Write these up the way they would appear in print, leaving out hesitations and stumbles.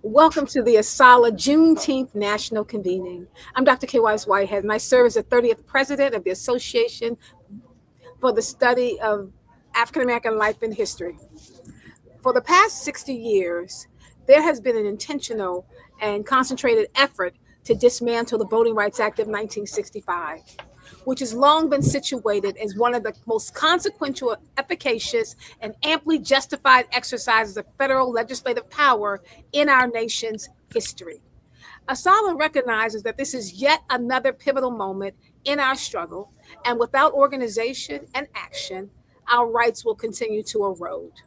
Welcome to the ASALH Juneteenth National Convening. I'm Dr. K. Wise Whitehead, and I serve as the 30th president of the Association for the Study of African American Life and History. For the past 60 years, there has been an intentional and concentrated effort to dismantle the Voting Rights Act of 1965, which has long been situated as one of the most consequential, efficacious, and amply justified exercises of federal legislative power in our nation's history. ASALH recognizes that this is yet another pivotal moment in our struggle, and without organization and action, our rights will continue to erode.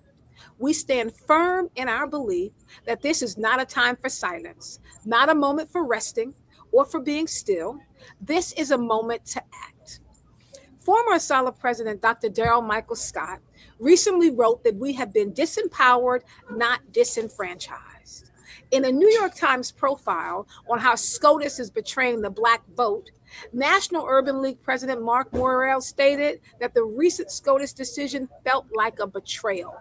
We stand firm in our belief that this is not a time for silence, not a moment for resting or for being still. This is a moment to act. Former ASALH President Dr. Darrell Michael Scott recently wrote that we have been disempowered, not disenfranchised. In a New York Times profile on how SCOTUS is betraying the Black vote, National Urban League President Mark Morrell stated that the recent SCOTUS decision felt like a betrayal.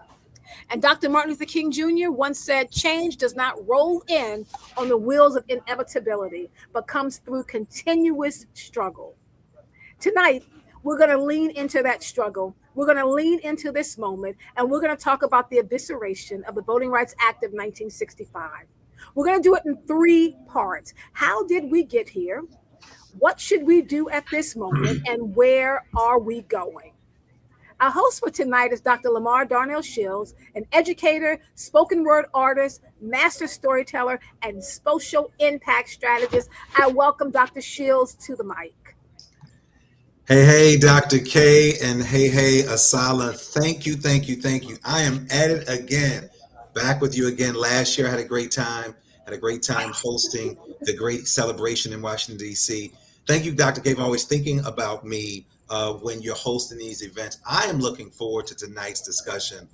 And Dr. Martin Luther King Jr. once said, change does not roll in on the wheels of inevitability, but comes through continuous struggle. Tonight, we're going to lean into that struggle. We're going to lean into this moment, and we're going to talk about the evisceration of the Voting Rights Act of 1965. We're going to do it in three parts. How did we get here? What should we do at this moment? And where are we going? Our host for tonight is Dr. Lamar Darnell Shields, an educator, spoken word artist, master storyteller, and social impact strategist. I welcome Dr. Shields to the mic. Hey, Dr. K, and hey, ASALH. Thank you. I am at it again, back with you again. Last year I had a great time hosting the great celebration in Washington, D.C. Thank you, Dr. K, for always thinking about me when you're hosting these events. I am looking forward to tonight's discussion.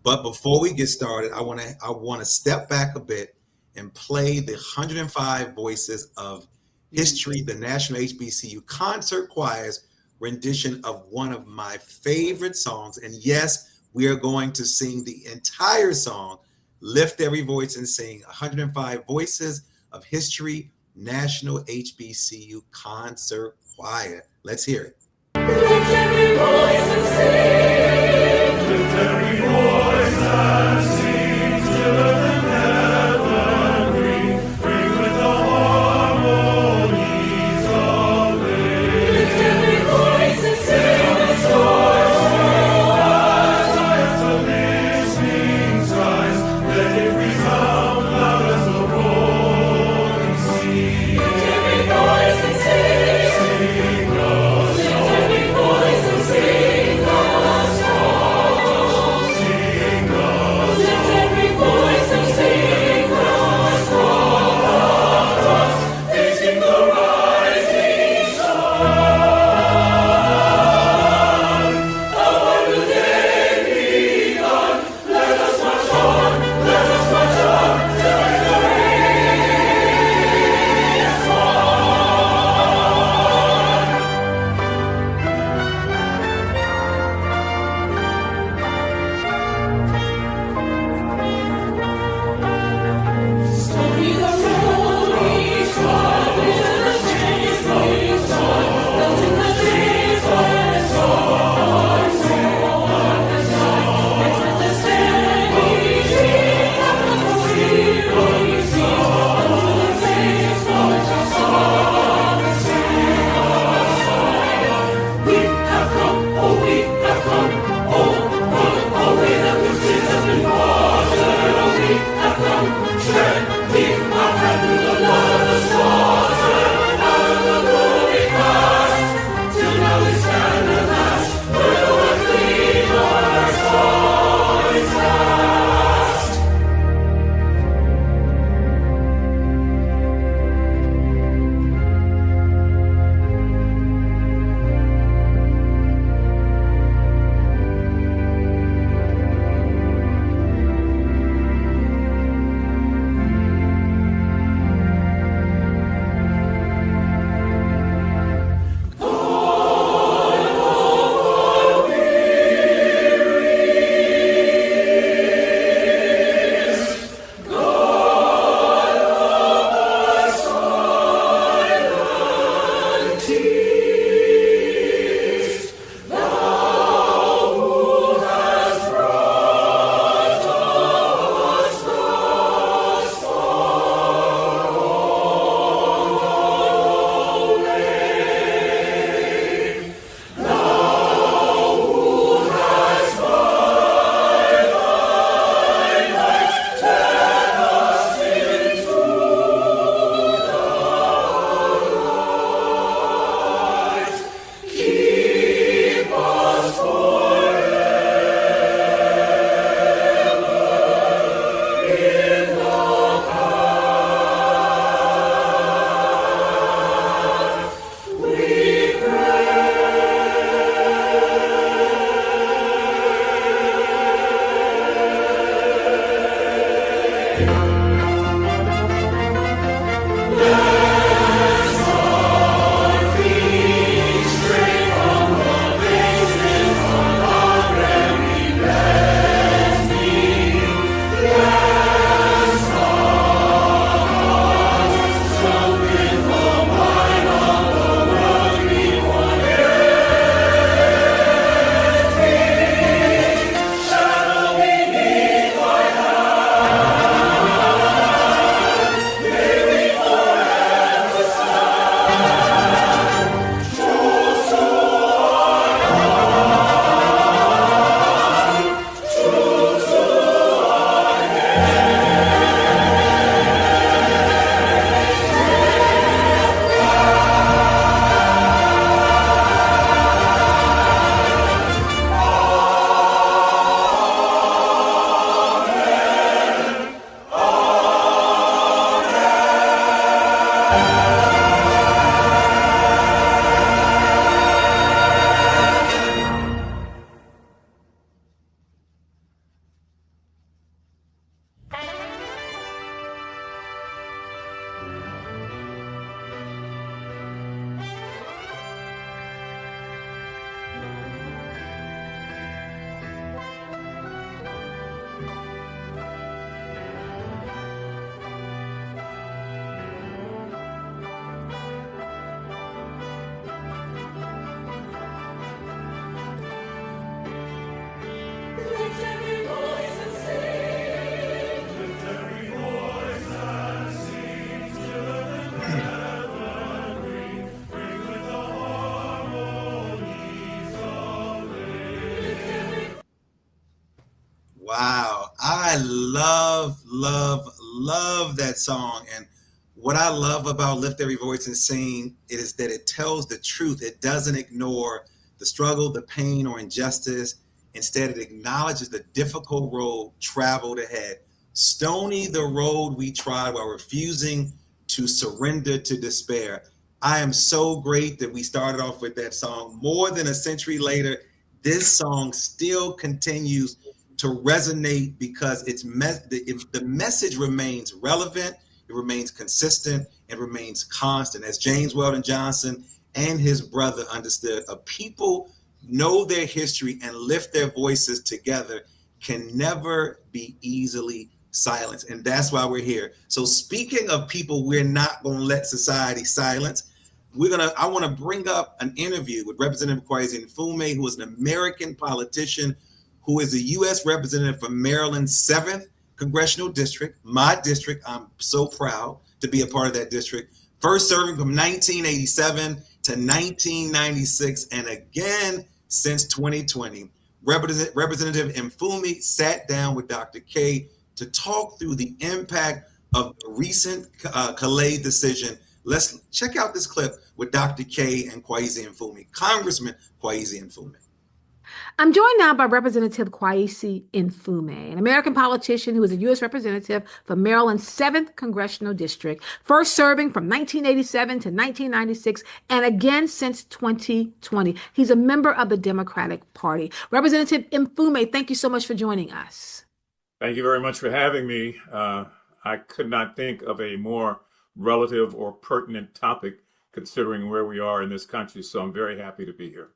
But before we get started, I want to step back a bit and play the 105 Voices of History, the National HBCU Concert Choir's rendition of one of my favorite songs. And yes, we are going to sing the entire song, Lift Every Voice and Sing, 105 Voices of History, National HBCU Concert Choir. Let's hear it. Lift every voice and sing. Lift every voice and sing to the heaven ring with the harmonies of faith. Lift every voice and sing the source as the listening skies. Let it resound loud as the rolling sea. Lift every voice and sing. Sing the song. Lift every voice and sing the Wow. I love that song. And what I love about Lift Every Voice and Sing is that it tells the truth. It doesn't ignore the struggle, the pain, or injustice. Instead, it acknowledges the difficult road traveled ahead. Stony the road we trod while refusing to surrender to despair. I am so great that we started off with that song. More than a century later, this song still continues to resonate because the message remains relevant, it remains consistent, and remains constant. As James Weldon Johnson and his brother understood, a people know their history and lift their voices together can never be easily silenced. And that's why we're here. So speaking of people we're not going to let society silence, I want to bring up an interview with Representative Kwesi Mfume, who is an American politician who is a U.S. representative from Maryland's 7th Congressional District, my district. I'm so proud to be a part of that district. First serving from 1987 to 1996, and again since 2020. Representative Mfume sat down with Dr. K to talk through the impact of the recent Calais decision. Let's check out this clip with Dr. K and Kwesi Mfume, Congressman Kwesi Mfume. I'm joined now by Representative Kwesi Mfume, an American politician who is a U.S. representative for Maryland's 7th Congressional District, first serving from 1987 to 1996, and again since 2020. He's a member of the Democratic Party. Representative Mfume, thank you so much for joining us. Thank you very much for having me. I could not think of a more relative or pertinent topic considering where we are in this country, so I'm very happy to be here.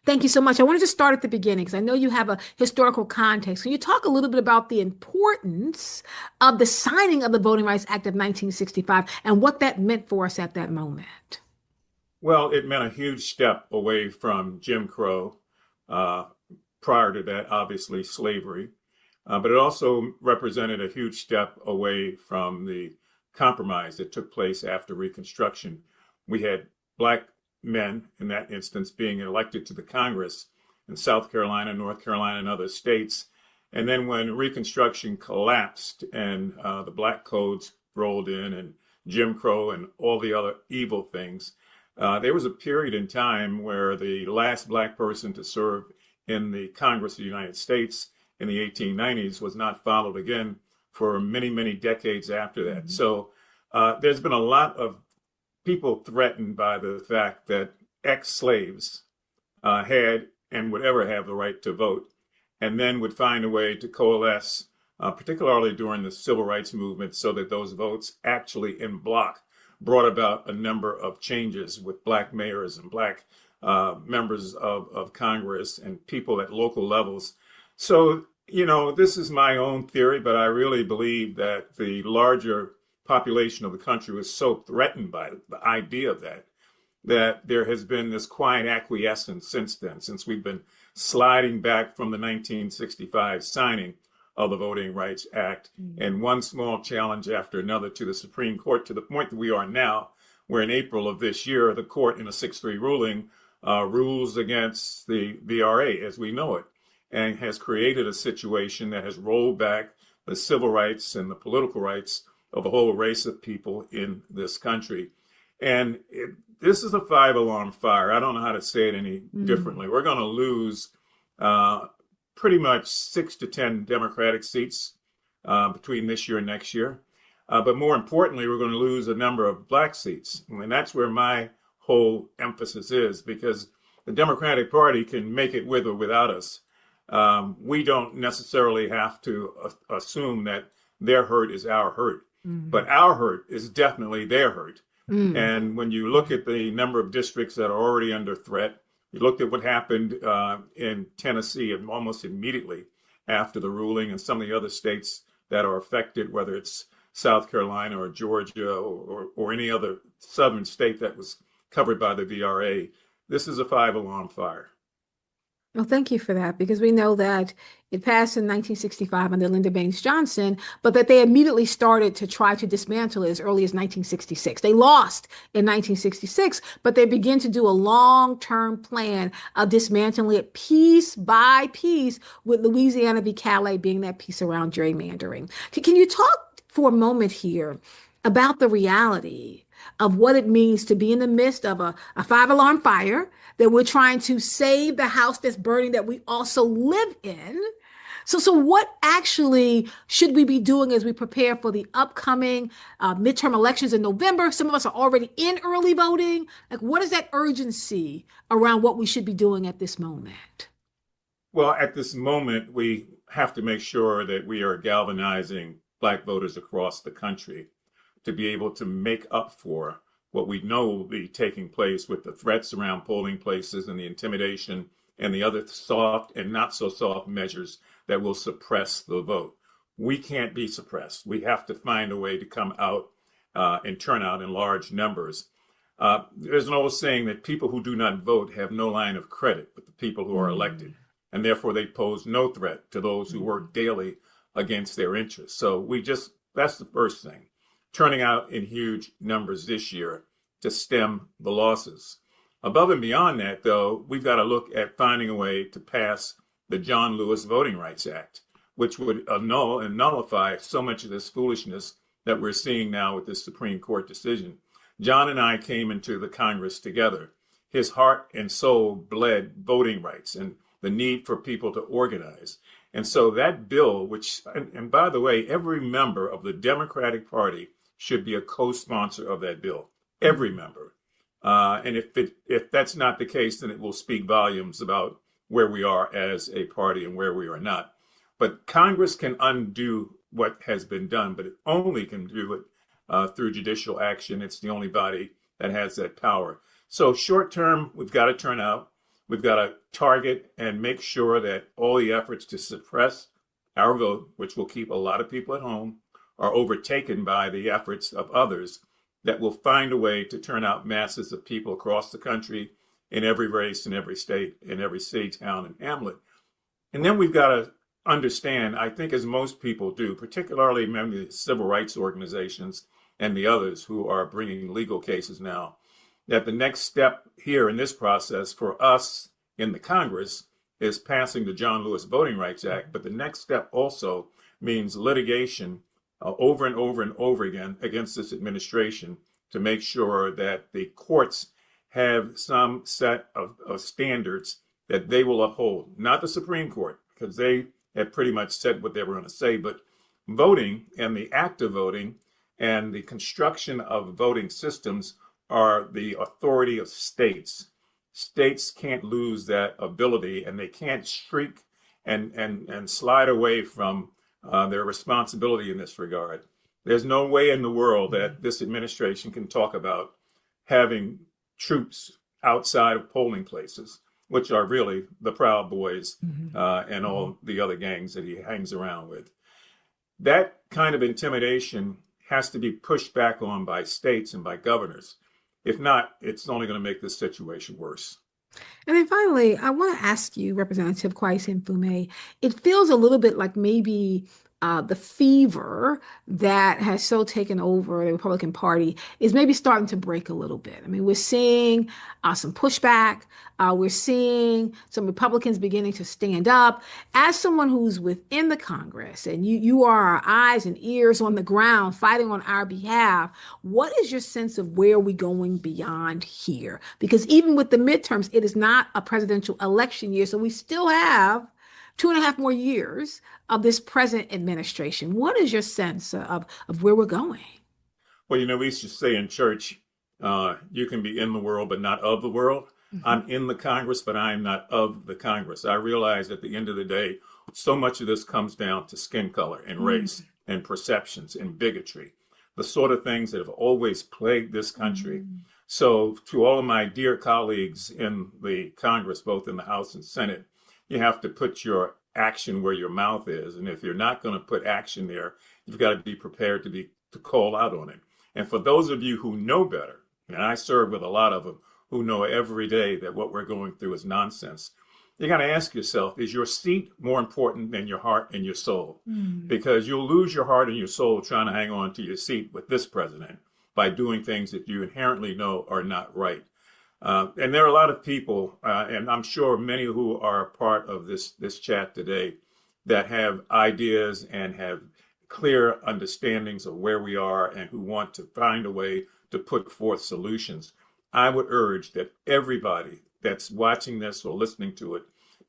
Thank you so much. I wanted to start at the beginning because I know you have a historical context. Can you talk a little bit about the importance of the signing of the Voting Rights Act of 1965 and what that meant for us at that moment? Well, it meant a huge step away from Jim Crow. Prior to that, obviously, slavery. But it also represented a huge step away from the compromise that took place after Reconstruction. We had Black men, in that instance, being elected to the Congress in South Carolina, North Carolina, and other states. And then when Reconstruction collapsed and the Black codes rolled in and Jim Crow and all the other evil things, there was a period in time where the last Black person to serve in the Congress of the United States in the 1890s was not followed again for many, many decades after that. So there's been a lot of people threatened by the fact that ex-slaves had and would ever have the right to vote, and then would find a way to coalesce, particularly during the civil rights movement, so that those votes actually in block brought about a number of changes with Black mayors and Black members of Congress and people at local levels. So, you know, this is my own theory, but I really believe that the larger population of the country was so threatened by the idea of that there has been this quiet acquiescence since then, since we've been sliding back from the 1965 signing of the Voting Rights Act, and one small challenge after another to the Supreme Court, to the point that we are now, where in April of this year, the court in a 6-3 ruling rules against the VRA as we know it, and has created a situation that has rolled back the civil rights and the political rights of a whole race of people in this country. And this is a 5-alarm fire. I don't know how to say it any differently. We're going to lose pretty much 6 to 10 Democratic seats between this year and next year. But more importantly, we're going to lose a number of Black seats. And that's where my whole emphasis is, because the Democratic Party can make it with or without us. We don't necessarily have to assume that their hurt is our hurt. But our hurt is definitely their hurt. And when you look at the number of districts that are already under threat, you looked at what happened in Tennessee and almost immediately after the ruling, and some of the other states that are affected, whether it's South Carolina or Georgia or any other southern state that was covered by the VRA. This is a 5-alarm fire. Well, thank you for that, because we know that it passed in 1965 under Lyndon Baines Johnson, but that they immediately started to try to dismantle it as early as 1966. They lost in 1966, but they began to do a long-term plan of dismantling it piece by piece, with Louisiana v. Calais being that piece around gerrymandering. Can you talk for a moment here about the reality of what it means to be in the midst of a five-alarm fire, that we're trying to save the house that's burning that we also live in? So what actually should we be doing as we prepare for the upcoming midterm elections in November? Some of us are already in early voting. Like, what is that urgency around what we should be doing at this moment? Well, at this moment, we have to make sure that we are galvanizing Black voters across the country to be able to make up for what we know will be taking place with the threats around polling places and the intimidation and the other soft and not so soft measures that will suppress the vote. We can't be suppressed. We have to find a way to come out and turn out in large numbers. There's an old saying that people who do not vote have no line of credit with the people who are elected, and therefore they pose no threat to those who work daily against their interests. So that's the first thing. Turning out in huge numbers this year to stem the losses. Above and beyond that, though, we've got to look at finding a way to pass the John Lewis Voting Rights Act, which would annul and nullify so much of this foolishness that we're seeing now with this Supreme Court decision. John and I came into the Congress together. His heart and soul bled voting rights and the need for people to organize. And so that bill, and by the way, every member of the Democratic Party should be a co-sponsor of that bill, every member. And if that's not the case, then it will speak volumes about where we are as a party and where we are not. But Congress can undo what has been done, but it only can do it through judicial action. It's the only body that has that power. So short term, we've got to turn out. We've got to target and make sure that all the efforts to suppress our vote, which will keep a lot of people at home, are overtaken by the efforts of others that will find a way to turn out masses of people across the country in every race, in every state, in every city, town, and hamlet. And then we've got to understand, I think as most people do, particularly many civil rights organizations and the others who are bringing legal cases now, that the next step here in this process for us in the Congress is passing the John Lewis Voting Rights Act. But the next step also means litigation over and over and over again against this administration to make sure that the courts have some set of standards that they will uphold. Not the Supreme Court, because they have pretty much said what they were going to say, but voting and the act of voting and the construction of voting systems are the authority of states. States can't lose that ability, and they can't shriek and slide away from their responsibility in this regard. There's no way in the world that this administration can talk about having troops outside of polling places, which are really the Proud Boys and all the other gangs that he hangs around with. That kind of intimidation has to be pushed back on by states and by governors. If not, it's only going to make this situation worse. And then finally, I want to ask you, Representative Kwesi Mfume, it feels a little bit like maybe the fever that has so taken over the Republican Party is maybe starting to break a little bit. I mean, we're seeing some pushback. We're seeing some Republicans beginning to stand up. As someone who's within the Congress, and you are our eyes and ears on the ground fighting on our behalf, what is your sense of where we're going beyond here? Because even with the midterms, it is not a presidential election year, so we still have 2.5 more years of this present administration. What is your sense of where we're going? Well, we used to say in church, you can be in the world, but not of the world. I'm in the Congress, but I am not of the Congress. I realize at the end of the day, so much of this comes down to skin color and race and perceptions and bigotry, the sort of things that have always plagued this country. So to all of my dear colleagues in the Congress, both in the House and Senate, you have to put your action where your mouth is. And if you're not going to put action there, you've got to be prepared to call out on it. And for those of you who know better, and I serve with a lot of them who know every day that what we're going through is nonsense, you got to ask yourself, is your seat more important than your heart and your soul? Because you'll lose your heart and your soul trying to hang on to your seat with this president by doing things that you inherently know are not right. And there are a lot of people, and I'm sure many who are part of this chat today, that have ideas and have clear understandings of where we are and who want to find a way to put forth solutions. I would urge that everybody that's watching this or listening to it,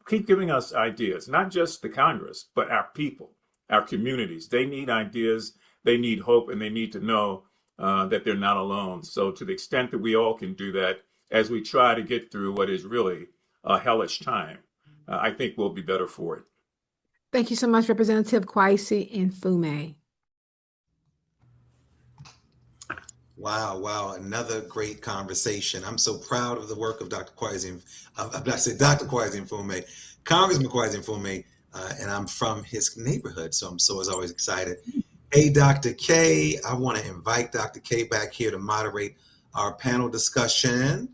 keep giving us ideas, not just the Congress, but our people, our communities. They need ideas, they need hope, and they need to know that they're not alone. So to the extent that we all can do that, as we try to get through what is really a hellish time, I think we'll be better for it. Thank you so much, Representative Kwesi Mfume. Wow, another great conversation. I'm so proud of the work of Dr. Kwesi, Dr. Kwesi Mfume, Congressman Kwesi Mfume, and I'm from his neighborhood, so I'm as always excited. Hey, Dr. K, I want to invite Dr. K back here to moderate our panel discussion.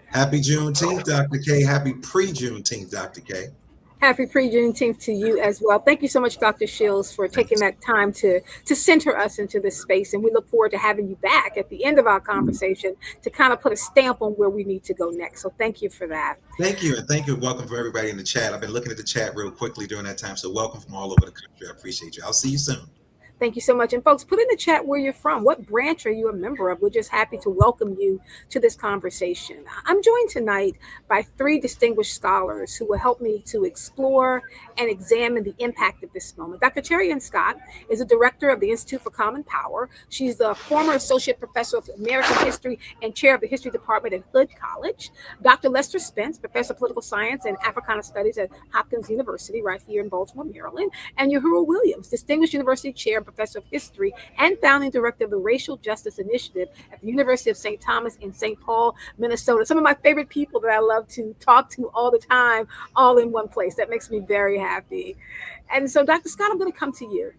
Happy Juneteenth, Dr. K. Happy pre-Juneteenth, Dr. K. Happy pre-Juneteenth to you as well. Thank you so much, Dr. Shields, for taking that time to center us into this space. And we look forward to having you back at the end of our conversation to kind of put a stamp on where we need to go next. So thank you for that. Thank you. And thank you. Welcome for everybody in the chat. I've been looking at the chat real quickly during that time. So welcome from all over the country. I appreciate you. I'll see you soon. Thank you so much. And folks, put in the chat where you're from. What branch are you a member of? We're just happy to welcome you to this conversation. I'm joined tonight by three distinguished scholars who will help me to explore and examine the impact of this moment. Dr. Terry Ann Scott is the director of the Institute for Common Power. She's the former associate professor of American history and chair of the history department at Hood College. Dr. Lester Spence, professor of political science and Africana studies at Hopkins University right here in Baltimore, Maryland. And Uhuru Williams, distinguished university chair, professor of history and founding director of the Racial Justice Initiative at the University of St. Thomas in St. Paul, Minnesota. Some of my favorite people that I love to talk to all the time, all in one place. That makes me very happy. And so, Dr. Scott, I'm going to come to you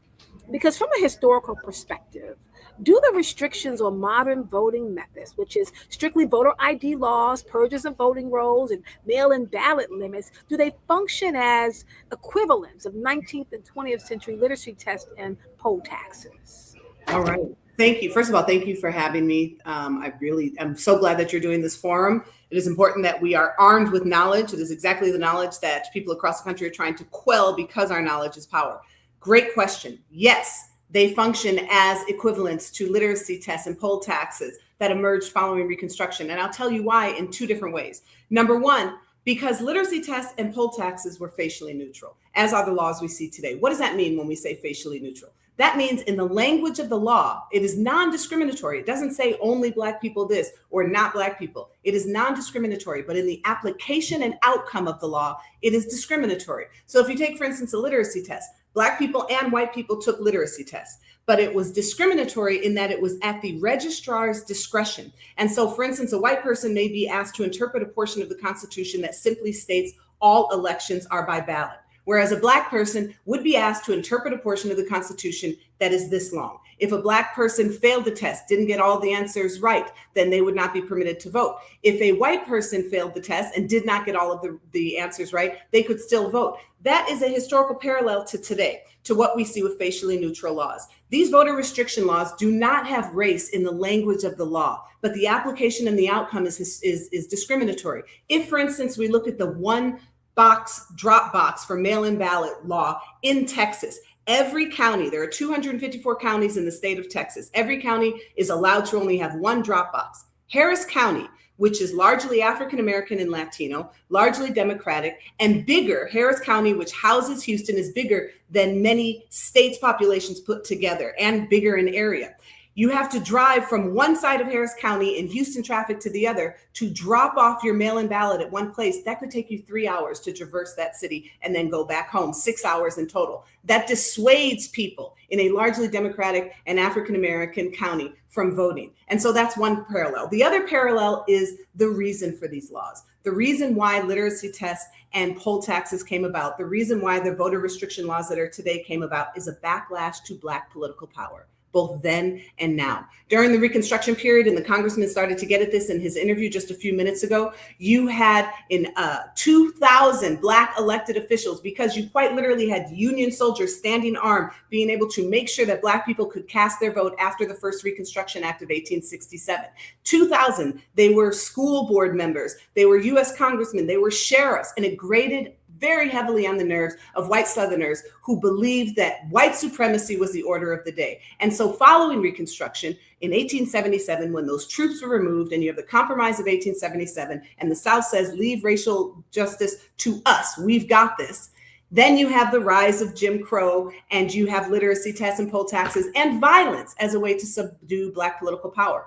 because from a historical perspective, do the restrictions on modern voting methods, which is strictly voter ID laws, purges of voting rolls, and mail-in ballot limits, do they function as equivalents of 19th and 20th century literacy tests and poll taxes? All right. Thank you. First of all, thank you for having me. I'm so glad that you're doing this forum. It is important that we are armed with knowledge. It is exactly the knowledge that people across the country are trying to quell because our knowledge is power. Great question. Yes. They function as equivalents to literacy tests and poll taxes that emerged following Reconstruction. And I'll tell you why in two different ways. Number one, because literacy tests and poll taxes were facially neutral, as are the laws we see today. What does that mean when we say facially neutral? That means in the language of the law, it is non-discriminatory. It doesn't say only Black people this or not Black people. It is non-discriminatory, but in the application and outcome of the law, it is discriminatory. So if you take, for instance, a literacy test, Black people and white people took literacy tests, but it was discriminatory in that it was at the registrar's discretion. And so, for instance, a white person may be asked to interpret a portion of the Constitution that simply states all elections are by ballot, whereas a Black person would be asked to interpret a portion of the Constitution that is this long. If a Black person failed the test, didn't get all the answers right, then they would not be permitted to vote. If a white person failed the test and did not get all of the answers right, they could still vote. That is a historical parallel to today, to what we see with facially neutral laws. These voter restriction laws do not have race in the language of the law, but the application and the outcome is discriminatory. If, for instance, we look at the one box drop box for mail-in ballot law in Texas, every county, there are 254 counties in the state of Texas. Every county is allowed to only have one drop box. Harris County, which is largely African-American and Latino, largely Democratic, and bigger, Harris County, which houses Houston, is bigger than many states' populations put together and bigger in area. You have to drive from one side of Harris County in Houston traffic to the other to drop off your mail-in ballot at one place. That could take you 3 hours to traverse that city and then go back home, 6 hours in total. That dissuades people in a largely Democratic and African-American county from voting. And so that's one parallel. The other parallel is the reason for these laws. The reason why literacy tests and poll taxes came about, the reason why the voter restriction laws that are today came about is a backlash to Black political power. both then and now. During the Reconstruction period, and the congressman started to get at this in his interview just a few minutes ago, you had in 2,000 Black elected officials, because you quite literally had Union soldiers standing armed, being able to make sure that Black people could cast their vote after the first Reconstruction Act of 1867. 2,000, they were school board members, they were US congressmen, they were sheriffs, and it grated very heavily on the nerves of white Southerners who believed that white supremacy was the order of the day. And so following Reconstruction in 1877, when those troops were removed and you have the Compromise of 1877, and the South says, leave racial justice to us, we've got this. Then you have the rise of Jim Crow, and you have literacy tests and poll taxes and violence as a way to subdue Black political power.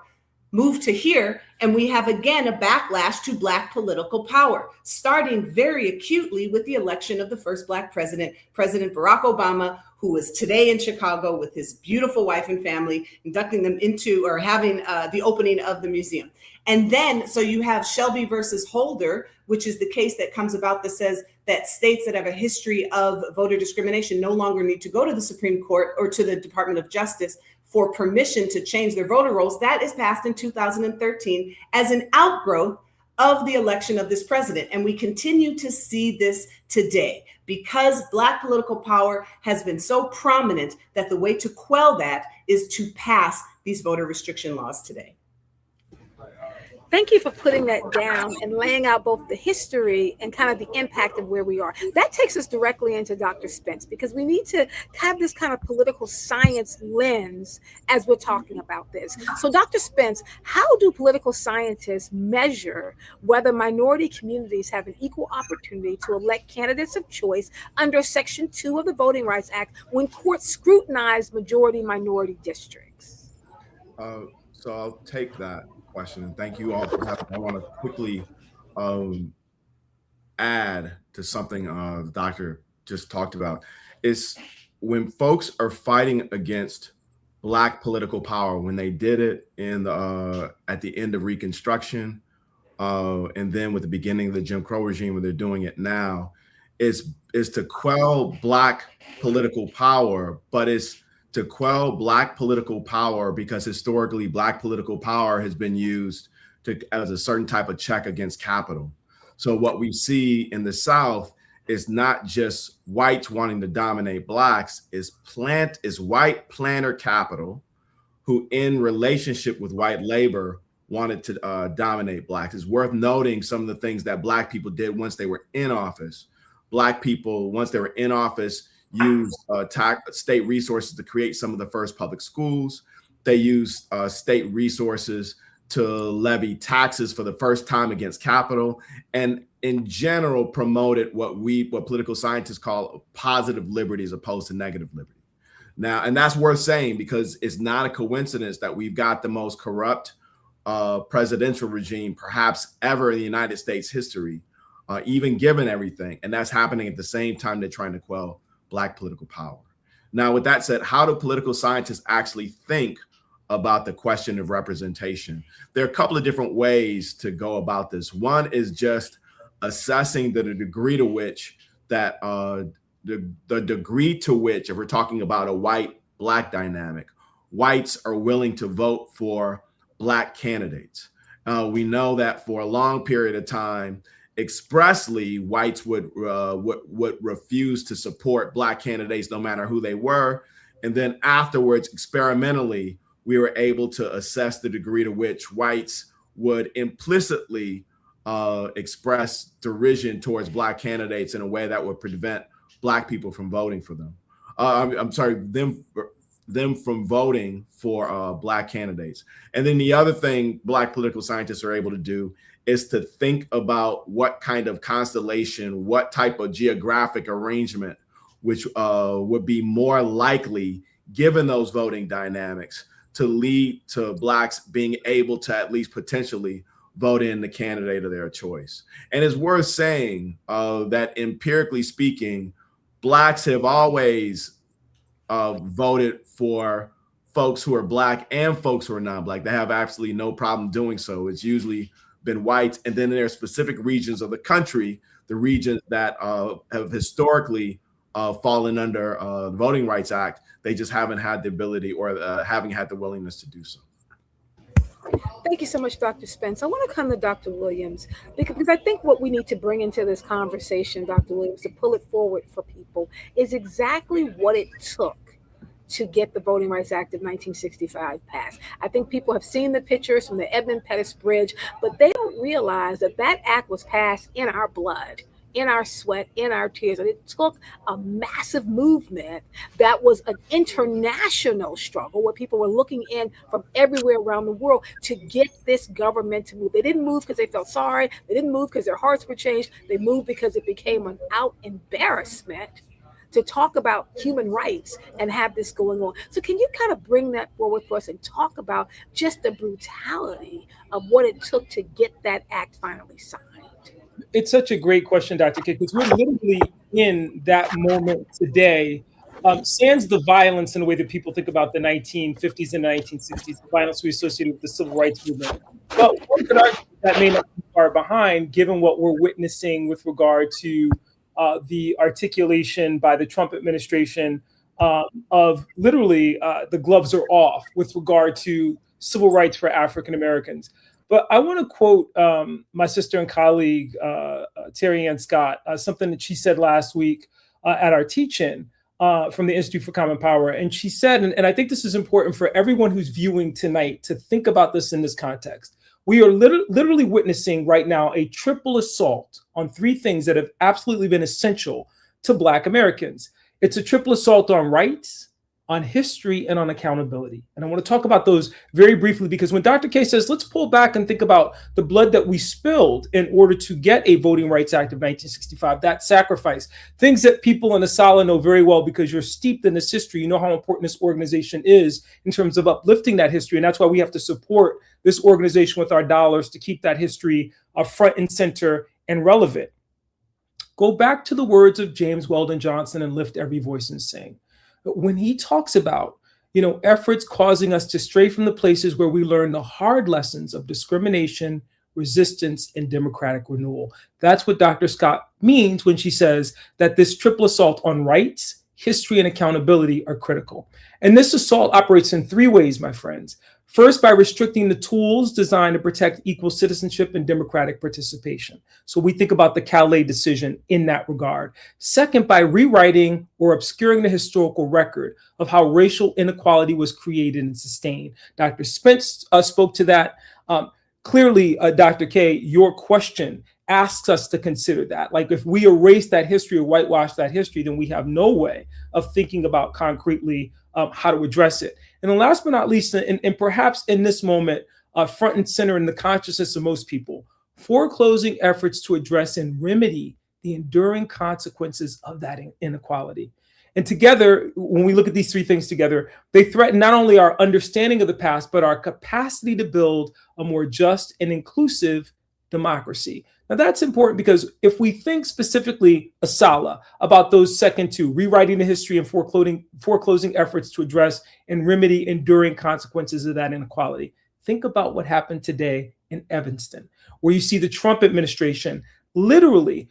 Move to here, and we have again a backlash to Black political power, starting very acutely with the election of the first Black president, President Barack Obama, who is today in Chicago with his beautiful wife and family, inducting them into, or having the opening of the museum. And then, so you have Shelby versus Holder, which is the case that comes about that says that states that have a history of voter discrimination no longer need to go to the Supreme Court or to the Department of Justice for permission to change their voter rolls. That is passed in 2013 as an outgrowth of the election of this president. And we continue to see this today because Black political power has been so prominent that the way to quell that is to pass these voter restriction laws today. Thank you for putting that down and laying out both the history and kind of the impact of where we are. That takes us directly into Dr. Spence, because we need to have this kind of political science lens as we're talking about this. So Dr. Spence, how do political scientists measure whether minority communities have an equal opportunity to elect candidates of choice under Section 2 of the Voting Rights Act when courts scrutinize majority minority districts? So I'll take that question, and thank you all for having me. I want to quickly add to something the doctor just talked about. Is when folks are fighting against Black political power, when they did it in the at the end of Reconstruction, and then with the beginning of the Jim Crow regime, where they're doing it now, is to quell Black political power, but it's to quell Black political power because historically Black political power has been used as a certain type of check against capital. So what we see in the South is not just whites wanting to dominate Blacks, is white planter capital who in relationship with white labor wanted to dominate Blacks. It's worth noting some of the things that Black people did once they were in office. Black people, once they were in office, used state resources to create some of the first public schools. They used state resources to levy taxes for the first time against capital, and in general promoted what political scientists call positive liberty as opposed to negative liberty. Now, and that's worth saying because it's not a coincidence that we've got the most corrupt presidential regime perhaps ever in the United States history, even given everything. And that's happening at the same time they're trying to quell Black political power. Now, with that said, how do political scientists actually think about the question of representation? There are a couple of different ways to go about this. One is just assessing the degree to which that the degree to which, if we're talking about a white-Black dynamic, whites are willing to vote for Black candidates. We know that for a long period of time, expressly, whites would refuse to support Black candidates no matter who they were. And then afterwards, experimentally, we were able to assess the degree to which whites would implicitly express derision towards Black candidates in a way that would prevent Black people from voting for them. Them from voting for Black candidates. And then the other thing Black political scientists are able to do is to think about what kind of constellation, what type of geographic arrangement, which would be more likely, given those voting dynamics, to lead to Blacks being able to at least potentially vote in the candidate of their choice. And it's worth saying that empirically speaking, Blacks have always voted for folks who are Black and folks who are non-Black. They have absolutely no problem doing so. It's usually been whites. And then there are specific regions of the country, the regions that have historically fallen under the Voting Rights Act. They just haven't had the ability or haven't had the willingness to do so. Thank you so much, Dr. Spence. I want to come to Dr. Williams because I think what we need to bring into this conversation, Dr. Williams, to pull it forward for people is exactly what it took to get the Voting Rights Act of 1965 passed. I think people have seen the pictures from the Edmund Pettus Bridge, but they don't realize that that act was passed in our blood, in our sweat, in our tears. And it took a massive movement that was an international struggle where people were looking in from everywhere around the world to get this government to move. They didn't move because they felt sorry. They didn't move because their hearts were changed. They moved because it became an out embarrassment to talk about human rights and have this going on. So can you kind of bring that forward for us and talk about just the brutality of what it took to get that act finally signed? It's such a great question, Dr. K, because we're literally in that moment today. Sans the violence in the way that people think about the 1950s and 1960s, the violence we associated with the civil rights movement. But one could argue that may not be far behind, given what we're witnessing with regard to the articulation by the Trump administration of literally the gloves are off with regard to civil rights for African Americans. But I want to quote my sister and colleague, Terry Ann Scott, something that she said last week at our teach-in from the Institute for Common Power. And she said, and I think this is important for everyone who's viewing tonight to think about this in this context. We are literally witnessing right now a triple assault on three things that have absolutely been essential to Black Americans. It's a triple assault on rights, on history, and on accountability. And I want to talk about those very briefly, because when Dr. K says, let's pull back and think about the blood that we spilled in order to get a Voting Rights Act of 1965, that sacrifice, things that people in ASALH know very well because you're steeped in this history. You know how important this organization is in terms of uplifting that history. And that's why we have to support this organization with our dollars to keep that history front and center and relevant. Go back to the words of James Weldon Johnson and Lift Every Voice and Sing. When he talks about, efforts causing us to stray from the places where we learn the hard lessons of discrimination, resistance, and democratic renewal. That's what Dr. Scott means when she says that this triple assault on rights, history, and accountability are critical. And this assault operates in three ways, my friends. First, by restricting the tools designed to protect equal citizenship and democratic participation. So we think about the Calais decision in that regard. Second, by rewriting or obscuring the historical record of how racial inequality was created and sustained. Dr. Spence spoke to that. Clearly, Dr. K, your question asks us to consider that. Like, if we erase that history or whitewash that history, then we have no way of thinking about concretely how to address it. And then last but not least, and perhaps in this moment, front and center in the consciousness of most people, foreclosing efforts to address and remedy the enduring consequences of that inequality. And together, when we look at these three things together, they threaten not only our understanding of the past, but our capacity to build a more just and inclusive democracy. Now, that's important because if we think specifically, ASALH, about those second two, rewriting the history and foreclosing efforts to address and remedy enduring consequences of that inequality, think about what happened today in Evanston, where you see the Trump administration literally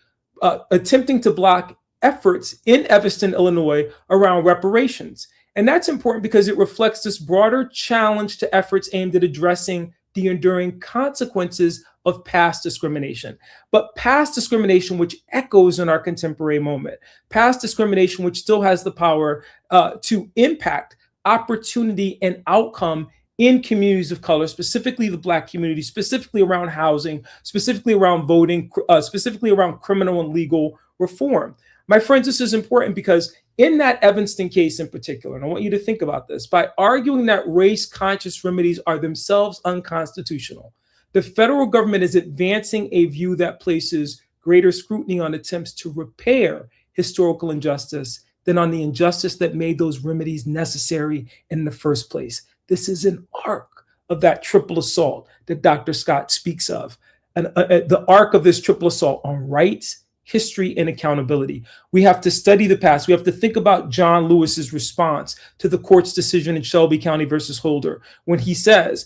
attempting to block efforts in Evanston, Illinois, around reparations. And that's important because it reflects this broader challenge to efforts aimed at addressing the enduring consequences of past discrimination, but past discrimination which echoes in our contemporary moment, past discrimination which still has the power to impact opportunity and outcome in communities of color, specifically the Black community, specifically around housing, specifically around voting, specifically around criminal and legal reform. My friends, this is important because in that Evanston case in particular, and I want you to think about this, by arguing that race-conscious remedies are themselves unconstitutional, the federal government is advancing a view that places greater scrutiny on attempts to repair historical injustice than on the injustice that made those remedies necessary in the first place. This is an arc of that triple assault that Dr. Scott speaks of, and the arc of this triple assault on rights, history, and accountability. We have to study the past. We have to think about John Lewis's response to the court's decision in Shelby County versus Holder, when he says,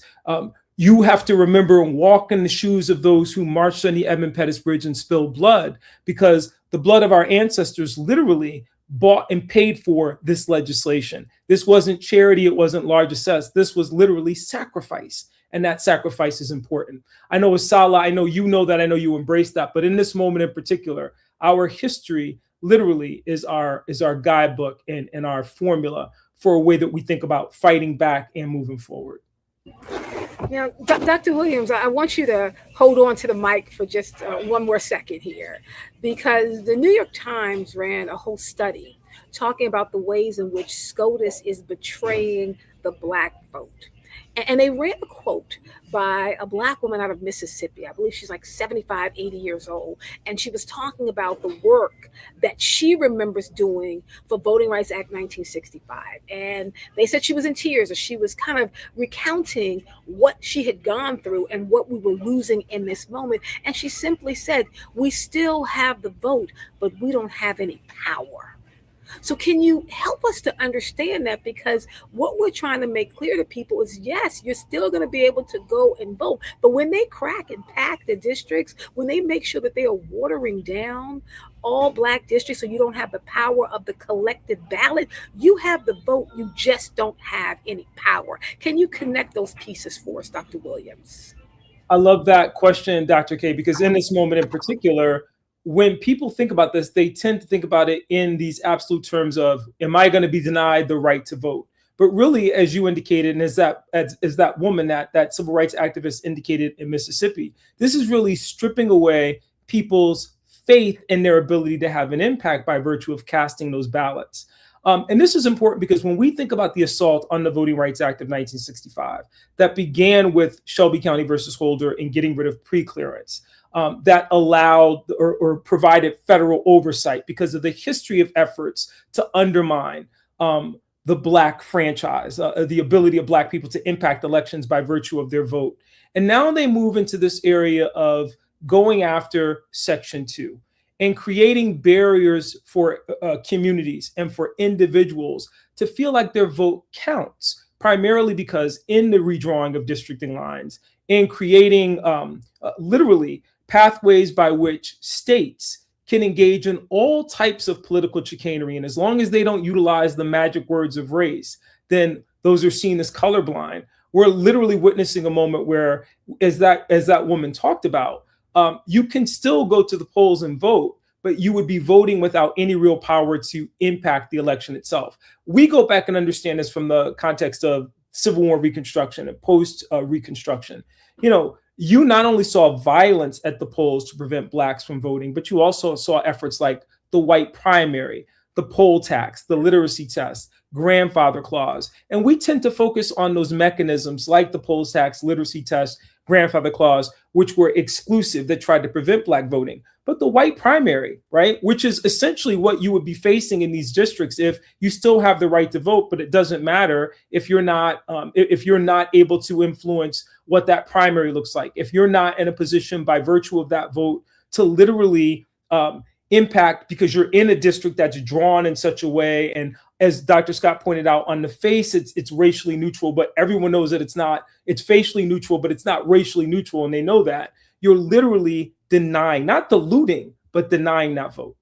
you have to remember and walk in the shoes of those who marched on the Edmund Pettus Bridge and spilled blood, because the blood of our ancestors literally bought and paid for this legislation. This wasn't charity. It wasn't largesse. This was literally sacrifice. And that sacrifice is important. I know ASALH, I know you know that, I know you embrace that. But in this moment in particular, our history literally is our guidebook and our formula for a way that we think about fighting back and moving forward. Now, Dr. Williams, I want you to hold on to the mic for just one more second here, because the New York Times ran a whole study talking about the ways in which SCOTUS is betraying the Black vote. And they ran a quote by a Black woman out of Mississippi. I believe she's like 75, 80 years old. And she was talking about the work that she remembers doing for Voting Rights Act 1965. And they said she was in tears, or she was kind of recounting what she had gone through and what we were losing in this moment. And she simply said, we still have the vote, but we don't have any power. So can you help us to understand that? Because what we're trying to make clear to people is, yes, you're still going to be able to go and vote. But when they crack and pack the districts, when they make sure that they are watering down all Black districts so you don't have the power of the collective ballot, you have the vote, you just don't have any power. Can you connect those pieces for us, Dr. Williams? I love that question, Dr. K, because in this moment in particular, when people think about this, they tend to think about it in these absolute terms of, am I going to be denied the right to vote? But really, as you indicated, and as that woman, that civil rights activist indicated in Mississippi, this is really stripping away people's faith in their ability to have an impact by virtue of casting those ballots. And this is important because when we think about the assault on the Voting Rights Act of 1965, that began with Shelby County versus Holder and getting rid of pre-clearance, that allowed or provided federal oversight because of the history of efforts to undermine the Black franchise, the ability of Black people to impact elections by virtue of their vote. And now they move into this area of going after Section 2 and creating barriers for communities and for individuals to feel like their vote counts, primarily because in the redrawing of districting lines and creating literally pathways by which states can engage in all types of political chicanery. And as long as they don't utilize the magic words of race, then those are seen as colorblind. We're literally witnessing a moment where, as that woman talked about, you can still go to the polls and vote, but you would be voting without any real power to impact the election itself. We go back and understand this from the context of Civil War Reconstruction and post-Reconstruction. You not only saw violence at the polls to prevent Blacks from voting, but you also saw efforts like the white primary, the poll tax, the literacy test, grandfather clause. And we tend to focus on those mechanisms like the poll tax, literacy test, grandfather clause, which were exclusive, that tried to prevent Black voting. But the white primary, right, which is essentially what you would be facing in these districts if you still have the right to vote, but it doesn't matter if you're not able to influence what that primary looks like, if you're not in a position by virtue of that vote to literally impact because you're in a district that's drawn in such a way. And as Dr. Scott pointed out, on the face, it's racially neutral, but everyone knows that it's not. It's facially neutral, but it's not racially neutral. And they know that. You're literally denying, not diluting, but denying that vote.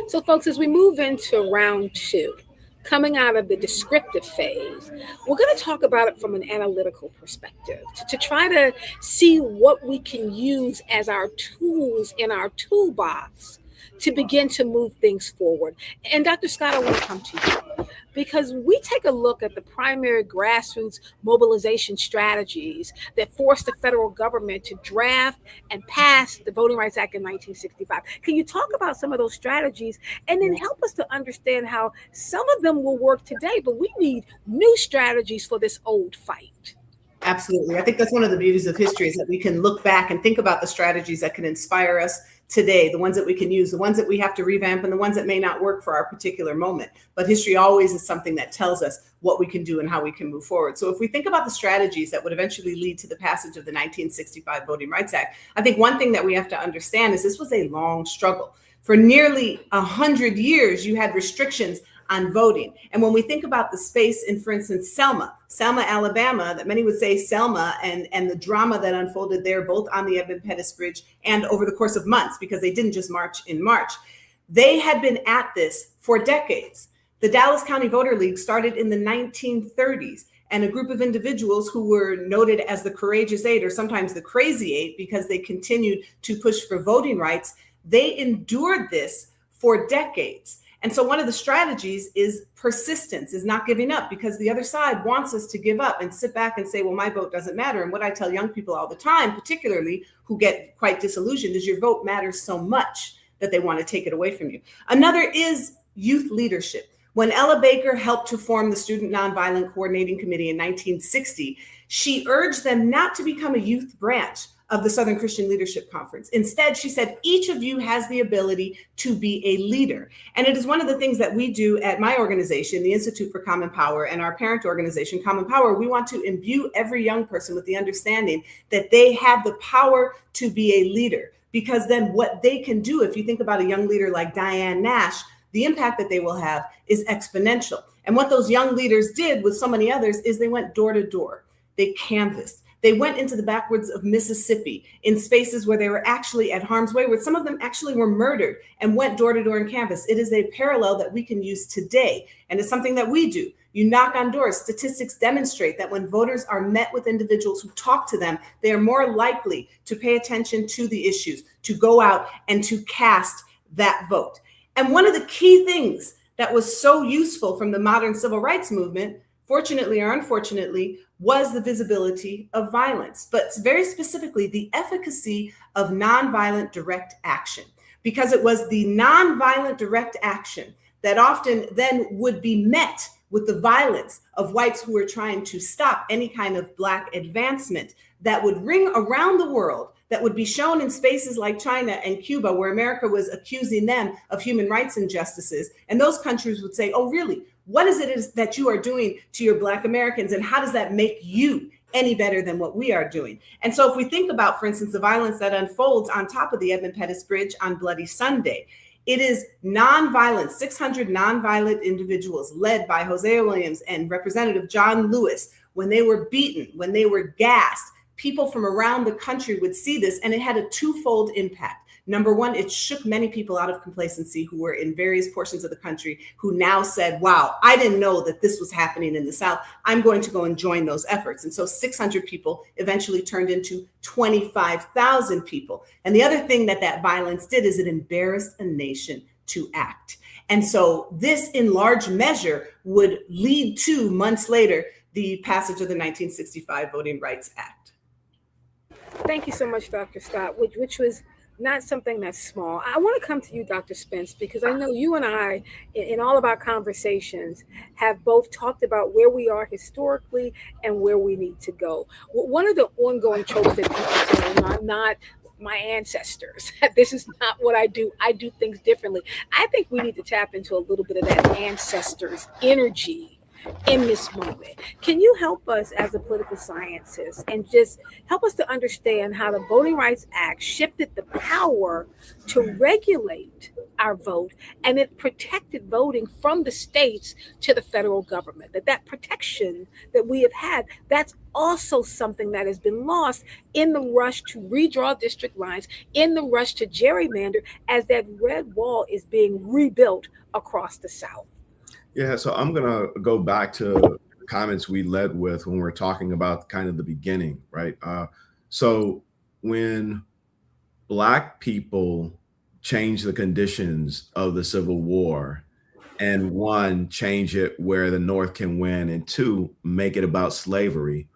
So folks, as we move into round two, coming out of the descriptive phase, we're going to talk about it from an analytical perspective to try to see what we can use as our tools in our toolbox to begin to move things forward. And Dr. Scott, I want to come to you because we take a look at the primary grassroots mobilization strategies that forced the federal government to draft and pass the Voting Rights Act in 1965. Can you talk about some of those strategies and then help us to understand how some of them will work today, but we need new strategies for this old fight? Absolutely. I think that's one of the beauties of history, is that we can look back and think about the strategies that can inspire us today, the ones that we can use, the ones that we have to revamp, and the ones that may not work for our particular moment. But history always is something that tells us what we can do and how we can move forward. So if we think about the strategies that would eventually lead to the passage of the 1965 Voting Rights Act, I think one thing that we have to understand is this was a long struggle. For nearly 100 years, you had restrictions on voting. And when we think about the space in, for instance, Selma, Alabama, that many would say Selma and the drama that unfolded there, both on the Edmund Pettus Bridge and over the course of months, because they didn't just march in March. They had been at this for decades. The Dallas County Voter League started in the 1930s, and a group of individuals who were noted as the Courageous Eight, or sometimes the Crazy Eight, because they continued to push for voting rights, they endured this for decades. And so one of the strategies is persistence, is not giving up, because the other side wants us to give up and sit back and say, well, my vote doesn't matter. And what I tell young people all the time, particularly who get quite disillusioned, is your vote matters so much that they want to take it away from you. Another is youth leadership. When Ella Baker helped to form the Student Nonviolent Coordinating Committee in 1960, she urged them not to become a youth branch of the Southern Christian Leadership Conference. Instead, she said, each of you has the ability to be a leader. And it is one of the things that we do at my organization, the Institute for Common Power, and our parent organization, Common Power. We want to imbue every young person with the understanding that they have the power to be a leader. Because then what they can do, if you think about a young leader like Diane Nash, the impact that they will have is exponential. And what those young leaders did with so many others is they went door to door. They canvassed. They went into the backwoods of Mississippi in spaces where they were actually at harm's way, where some of them actually were murdered, and went door to door and canvassed. It is a parallel that we can use today. And it's something that we do. You knock on doors. Statistics demonstrate that when voters are met with individuals who talk to them, they are more likely to pay attention to the issues, to go out and to cast that vote. And one of the key things that was so useful from the modern civil rights movement, fortunately or unfortunately, was the visibility of violence, but very specifically the efficacy of nonviolent direct action, because it was the nonviolent direct action that often then would be met with the violence of whites who were trying to stop any kind of Black advancement that would ring around the world, that would be shown in spaces like China and Cuba, where America was accusing them of human rights injustices. And those countries would say, oh, really? What is it that you are doing to your Black Americans? And how does that make you any better than what we are doing? And so if we think about, for instance, the violence that unfolds on top of the Edmund Pettus Bridge on Bloody Sunday, it is nonviolent, 600 nonviolent individuals led by Hosea Williams and Representative John Lewis. When they were beaten, when they were gassed, people from around the country would see this, and it had a twofold impact. Number one, it shook many people out of complacency who were in various portions of the country, who now said, wow, I didn't know that this was happening in the South. I'm going to go and join those efforts. And so 600 people eventually turned into 25,000 people. And the other thing that violence did is it embarrassed a nation to act. And so this, in large measure, would lead to, months later, the passage of the 1965 Voting Rights Act. Thank you so much, Dr. Scott, which was not something that's small. I want to come to you, Dr. Spence, because I know you and I, in all of our conversations, have both talked about where we are historically and where we need to go. One of the ongoing tropes that people say, I'm not my ancestors. This is not what I do. I do things differently. I think we need to tap into a little bit of that ancestors energy in this moment. Can you help us as a political scientist and just help us to understand how the Voting Rights Act shifted the power to regulate our vote, and it protected voting from the states to the federal government? That protection that we have had, that's also something that has been lost in the rush to redraw district lines, in the rush to gerrymander, as that red wall is being rebuilt across the South. Yeah, so I'm going to go back to comments we led with when we're talking about kind of the beginning, right? So when Black people change the conditions of the Civil War, and one, change it where the North can win, and two, make it about slavery,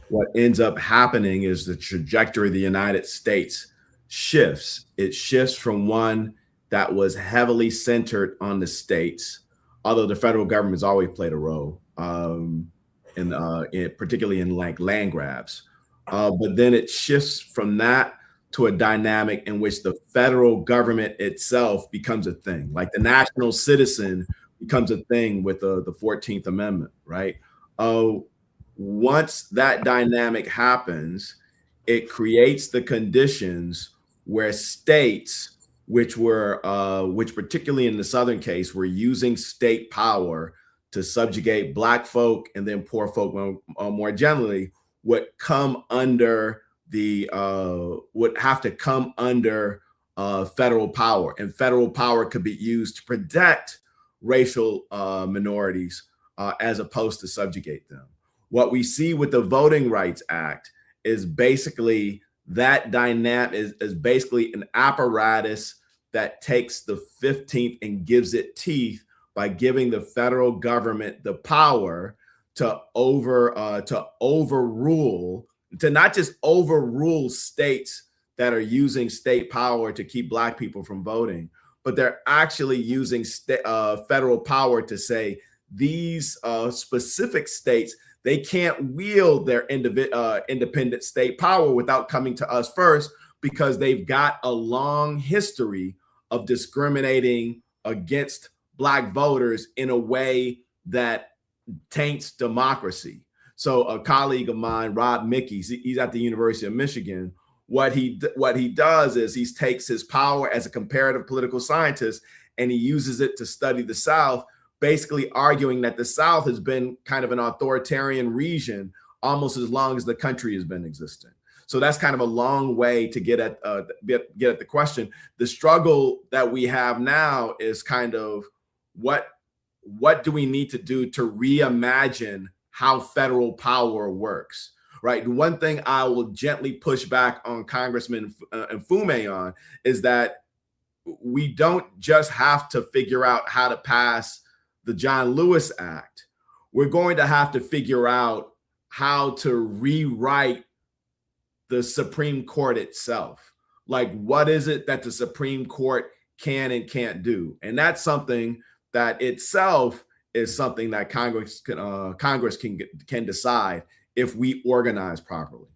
what ends up happening is the trajectory of the United States shifts. It shifts from one that was heavily centered on the states, although the federal government's always played a role, particularly in like land grabs. But then it shifts from that to a dynamic in which the federal government itself becomes a thing, like the national citizen becomes a thing with the 14th Amendment, right? Once that dynamic happens, it creates the conditions where states, which particularly in the Southern case, were using state power to subjugate Black folk and then poor folk more generally, would have to come under federal power, and federal power could be used to protect racial minorities as opposed to subjugate them. What we see with the Voting Rights Act is basically that dynamic is basically an apparatus that takes the 15th and gives it teeth by giving the federal government the power to overrule, to not just overrule states that are using state power to keep Black people from voting, but they're actually using federal power to say these specific states, they can't wield their independent state power without coming to us first, because they've got a long history of discriminating against Black voters in a way that taints democracy. So a colleague of mine, Rob Mickey, he's at the University of Michigan. What he does is he takes his power as a comparative political scientist and he uses it to study the South, basically arguing that the South has been kind of an authoritarian region almost as long as the country has been existing. So that's kind of a long way to get at the question. The struggle that we have now is kind of what do we need to do to reimagine how federal power works, right? One thing I will gently push back on Congressman Mfume on is that we don't just have to figure out how to pass the John Lewis Act. We're going to have to figure out how to rewrite the Supreme Court itself. Like, what is it that the Supreme Court can and can't do? And that's something that itself is something that Congress can decide if we organize properly.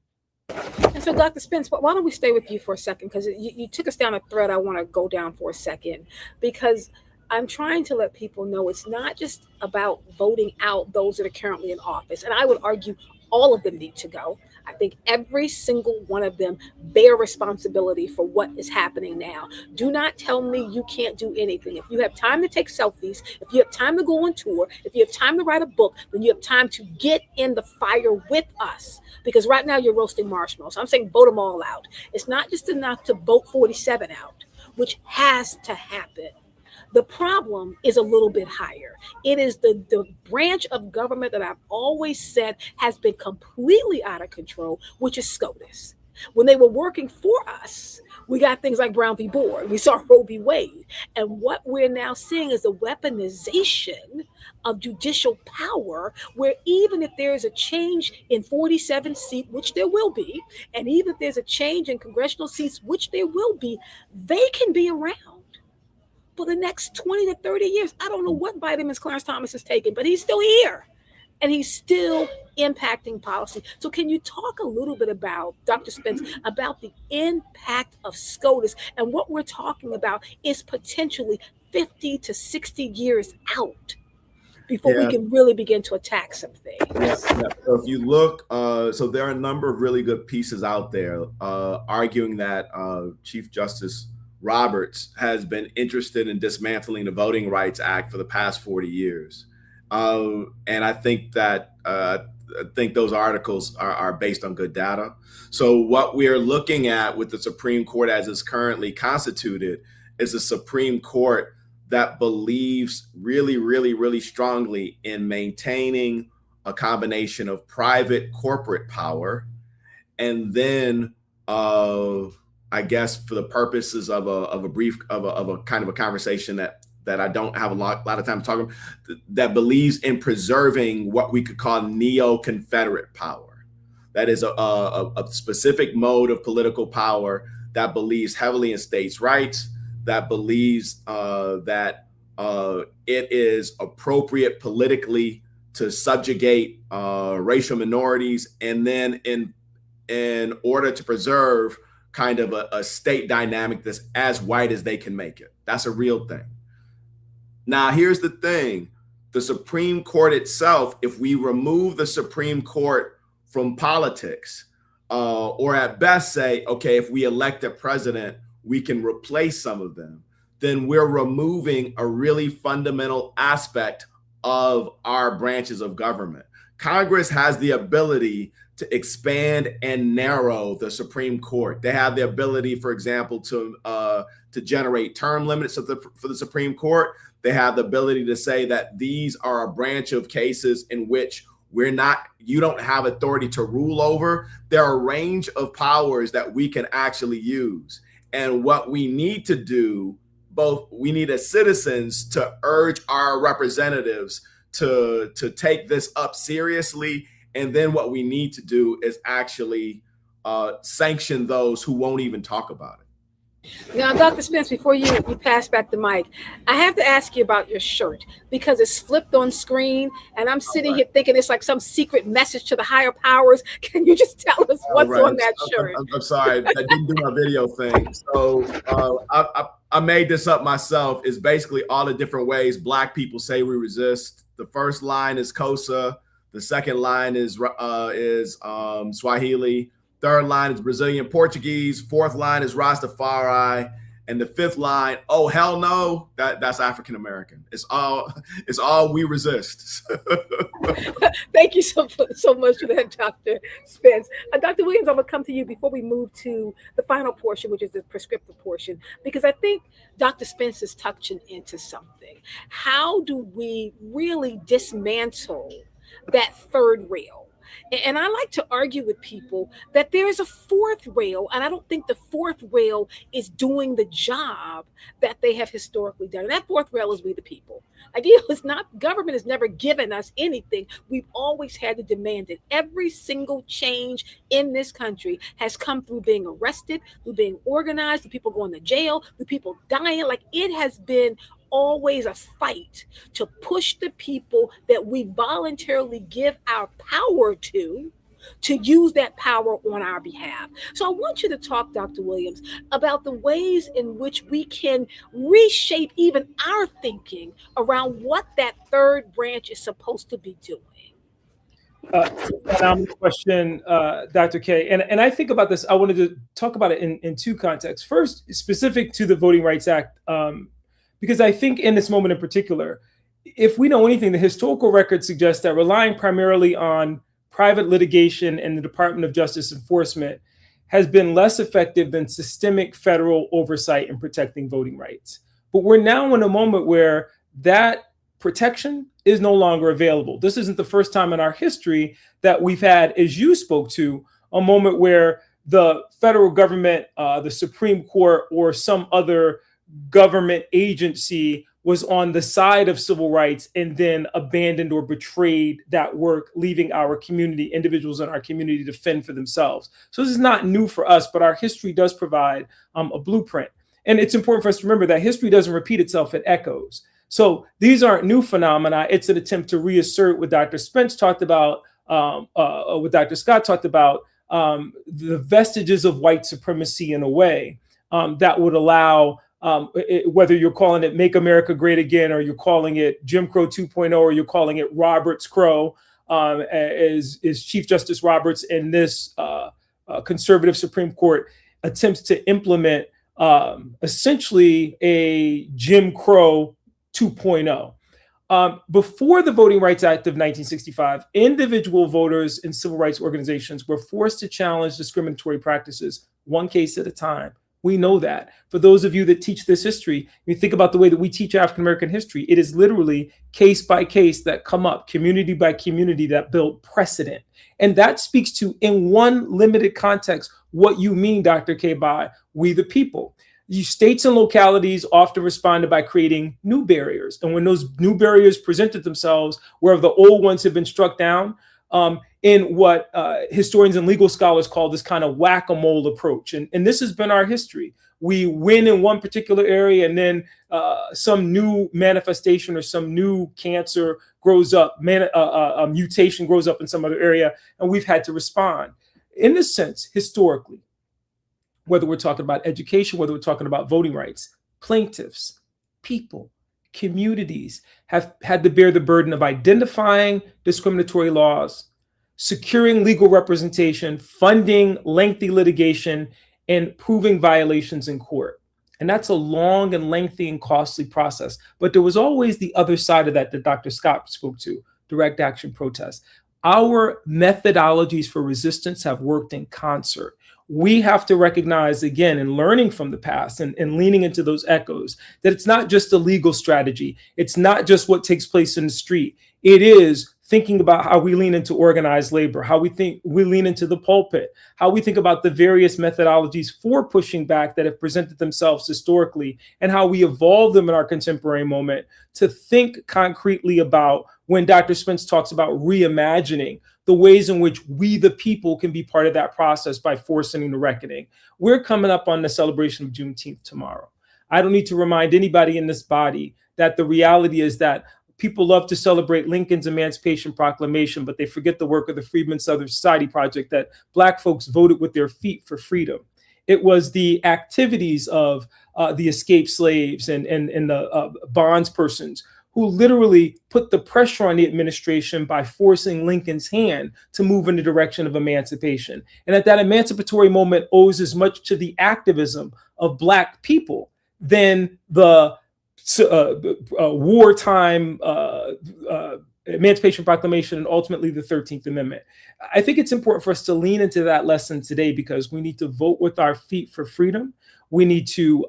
And so, Dr. Spence, why don't we stay with you for a second? Because you took us down a thread I want to go down for a second, because I'm trying to let people know it's not just about voting out those that are currently in office. And I would argue all of them need to go. I think every single one of them bear responsibility for what is happening now. Do not tell me you can't do anything. If you have time to take selfies, if you have time to go on tour, if you have time to write a book, then you have time to get in the fire with us. Because right now you're roasting marshmallows. So I'm saying vote them all out. It's not just enough to vote 47 out, which has to happen. The problem is a little bit higher. It is the branch of government that I've always said has been completely out of control, which is SCOTUS. When they were working for us, we got things like Brown v. Board. We saw Roe v. Wade. And what we're now seeing is the weaponization of judicial power, where even if there is a change in 47 seats, which there will be, and even if there's a change in congressional seats, which there will be, they can be around for the next 20 to 30 years. I don't know what vitamins Clarence Thomas is taking, but he's still here and he's still impacting policy. So can you talk a little bit about, Dr. Spence, about the impact of SCOTUS, and what we're talking about is potentially 50 to 60 years out before we can really begin to attack some things. Yeah. So if you look, so there are a number of really good pieces out there arguing that Chief Justice Roberts has been interested in dismantling the Voting Rights Act for the past 40 years. And I think that those articles are based on good data. So what we are looking at with the Supreme Court as it's currently constituted is a Supreme Court that believes really, really, really strongly in maintaining a combination of private corporate power and then I guess for the purposes of a kind of a conversation that I don't have a lot of time to talk about, that believes in preserving what we could call neo-Confederate power. That is a specific mode of political power that believes heavily in states' rights, that believes that it is appropriate politically to subjugate racial minorities, and then in order to preserve kind of a state dynamic that's as white as they can make it. That's a real thing. Now, here's the thing. The Supreme Court itself, if we remove the Supreme Court from politics, or at best say, okay, if we elect a president, we can replace some of them, then we're removing a really fundamental aspect of our branches of government. Congress has the ability to expand and narrow the Supreme Court. They have the ability, for example, to generate term limits for the Supreme Court. They have the ability to say that these are a branch of cases in which you don't have authority to rule over. There are a range of powers that we can actually use. And what we need to do, we need as citizens to urge our representatives to take this up seriously. And then what we need to do is actually sanction those who won't even talk about it. Now, Dr. Spence, before you pass back the mic, I have to ask you about your shirt because it's flipped on screen and I'm sitting here thinking it's like some secret message to the higher powers. Can you just tell us what's on that shirt? I'm sorry, I didn't do my video thing. So I made this up myself. It's basically all the different ways Black people say we resist. The first line is Xhosa. The second line is Swahili. Third line is Brazilian Portuguese. Fourth line is Rastafari. And the fifth line, oh, hell no, that's African American. It's all we resist. Thank you so much for that, Dr. Spence. Dr. Williams, I'm going to come to you before we move to the final portion, which is the prescriptive portion, because I think Dr. Spence is touching into something. How do we really dismantle that third rail? And I like to argue with people that there is a fourth rail, and I don't think the fourth rail is doing the job that they have historically done. And that fourth rail is we the people. Like, it's not, government has never given us anything. We've always had to demand it. Every single change in this country has come through being arrested, through being organized, through people going to jail, through people dying. Like, it has been always a fight to push the people that we voluntarily give our power to use that power on our behalf. So I want you to talk, Dr. Williams, about the ways in which we can reshape even our thinking around what that third branch is supposed to be doing. Phenomenal question, Dr. K. And I think about this, I wanted to talk about it in two contexts. First, specific to the Voting Rights Act, because I think in this moment in particular, if we know anything, the historical record suggests that relying primarily on private litigation and the Department of Justice enforcement has been less effective than systemic federal oversight in protecting voting rights. But we're now in a moment where that protection is no longer available. This isn't the first time in our history that we've had, as you spoke to, a moment where the federal government, the Supreme Court, or some other government agency was on the side of civil rights and then abandoned or betrayed that work, leaving our community, individuals in our community, to fend for themselves. So this is not new for us, but our history does provide a blueprint. And it's important for us to remember that history doesn't repeat itself, it echoes. So these aren't new phenomena. It's an attempt to reassert what Dr. Spence talked about, what Dr. Scott talked about, the vestiges of white supremacy in a way that would allow whether you're calling it Make America Great Again, or you're calling it Jim Crow 2.0, or you're calling it Roberts Crow, as Chief Justice Roberts in this conservative Supreme Court attempts to implement essentially a Jim Crow 2.0. Before the Voting Rights Act of 1965, individual voters and civil rights organizations were forced to challenge discriminatory practices one case at a time. We know that. For those of you that teach this history, you think about the way that we teach African-American history, it is literally case by case that come up, community by community, that build precedent. And that speaks to, in one limited context, what you mean, Dr. K, by we the people. States and localities often responded by creating new barriers. And when those new barriers presented themselves, where the old ones have been struck down, in what historians and legal scholars call this kind of whack-a-mole approach. And this has been our history. We win in one particular area, and then some new manifestation or some new cancer grows up, a mutation grows up in some other area, and we've had to respond. In this sense, historically, whether we're talking about education, whether we're talking about voting rights, plaintiffs, people, communities have had to bear the burden of identifying discriminatory laws, securing legal representation, funding lengthy litigation, and proving violations in court. And that's a long and lengthy and costly process. But there was always the other side of that Dr. Scott spoke to, direct action protest. our methodologies for resistance have worked in concert. We have to recognize, again, in learning from the past and leaning into those echoes, that it's not just a legal strategy. It's not just what takes place in the street. It is thinking about how we lean into organized labor, how we lean into the pulpit, how we think about the various methodologies for pushing back that have presented themselves historically, and how we evolve them in our contemporary moment to think concretely about when Dr. Spence talks about reimagining the ways in which we, the people, can be part of that process by forcing the reckoning. We're coming up on the celebration of Juneteenth tomorrow. I don't need to remind anybody in this body that the reality is that people love to celebrate Lincoln's Emancipation Proclamation, but they forget the work of the Freedmen's Southern Society Project, that Black folks voted with their feet for freedom. It was the activities of the escaped slaves and the bondspersons who literally put the pressure on the administration by forcing Lincoln's hand to move in the direction of emancipation. And that emancipatory moment owes as much to the activism of Black people than the wartime Emancipation Proclamation and ultimately the 13th Amendment. I think it's important for us to lean into that lesson today, because we need to vote with our feet for freedom. We need to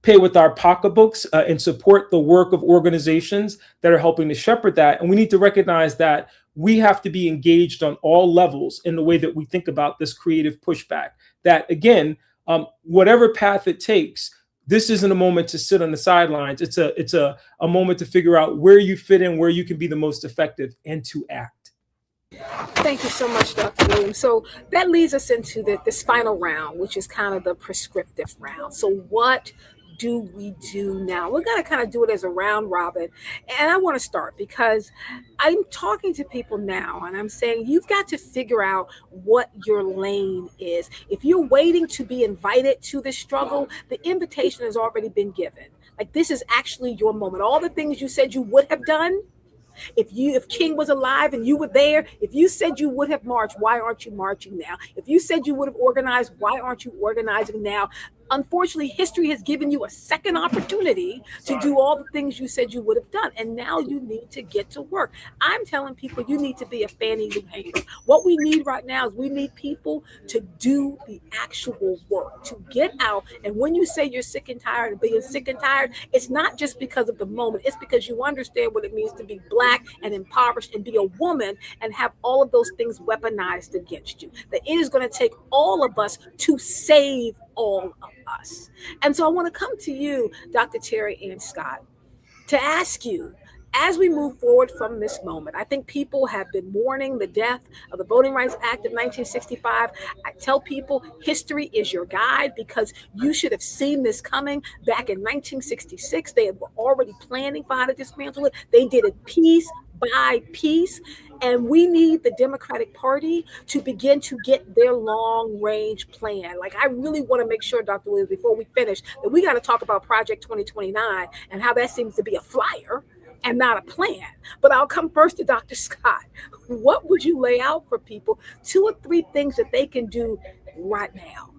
pay with our pocketbooks and support the work of organizations that are helping to shepherd that. And we need to recognize that we have to be engaged on all levels in the way that we think about this creative pushback. That, again, whatever path it takes, this isn't a moment to sit on the sidelines. It's a moment to figure out where you fit in, where you can be the most effective, and to act. Thank you so much, Dr. Williams. So that leads us into this final round, which is kind of the prescriptive round. So what do we do now? We're going to kind of do it as a round robin. And I want to start because I'm talking to people now and I'm saying, you've got to figure out what your lane is. If you're waiting to be invited to this struggle, the invitation has already been given. Like, this is actually your moment. All the things you said you would have done, if King was alive and you were there, if you said you would have marched, why aren't you marching now? If you said you would have organized, why aren't you organizing now? Unfortunately, history has given you a second opportunity to do all the things you said you would have done. And now you need to get to work. I'm telling people you need to be a Fannie Lou Hamer. What we need right now is we need people to do the actual work, to get out. And when you say you're sick and tired of being sick and tired, it's not just because of the moment. It's because you understand what it means to be Black and impoverished and be a woman and have all of those things weaponized against you. That it is going to take all of us to save all of us. And so I want to come to you, Dr. Terry and Scott, to ask you, as we move forward from this moment, I think people have been mourning the death of the Voting Rights Act of 1965. I tell people history is your guide, because you should have seen this coming back in 1966. They were already planning for how to dismantle it. They did it piece by piece. And we need the Democratic Party to begin to get their long range plan. Like, I really want to make sure, Dr. Williams, before we finish, that we got to talk about Project 2029 and how that seems to be a flyer and not a plan. But I'll come first to Dr. Scott. What would you lay out for people, 2 or 3 things that they can do right now?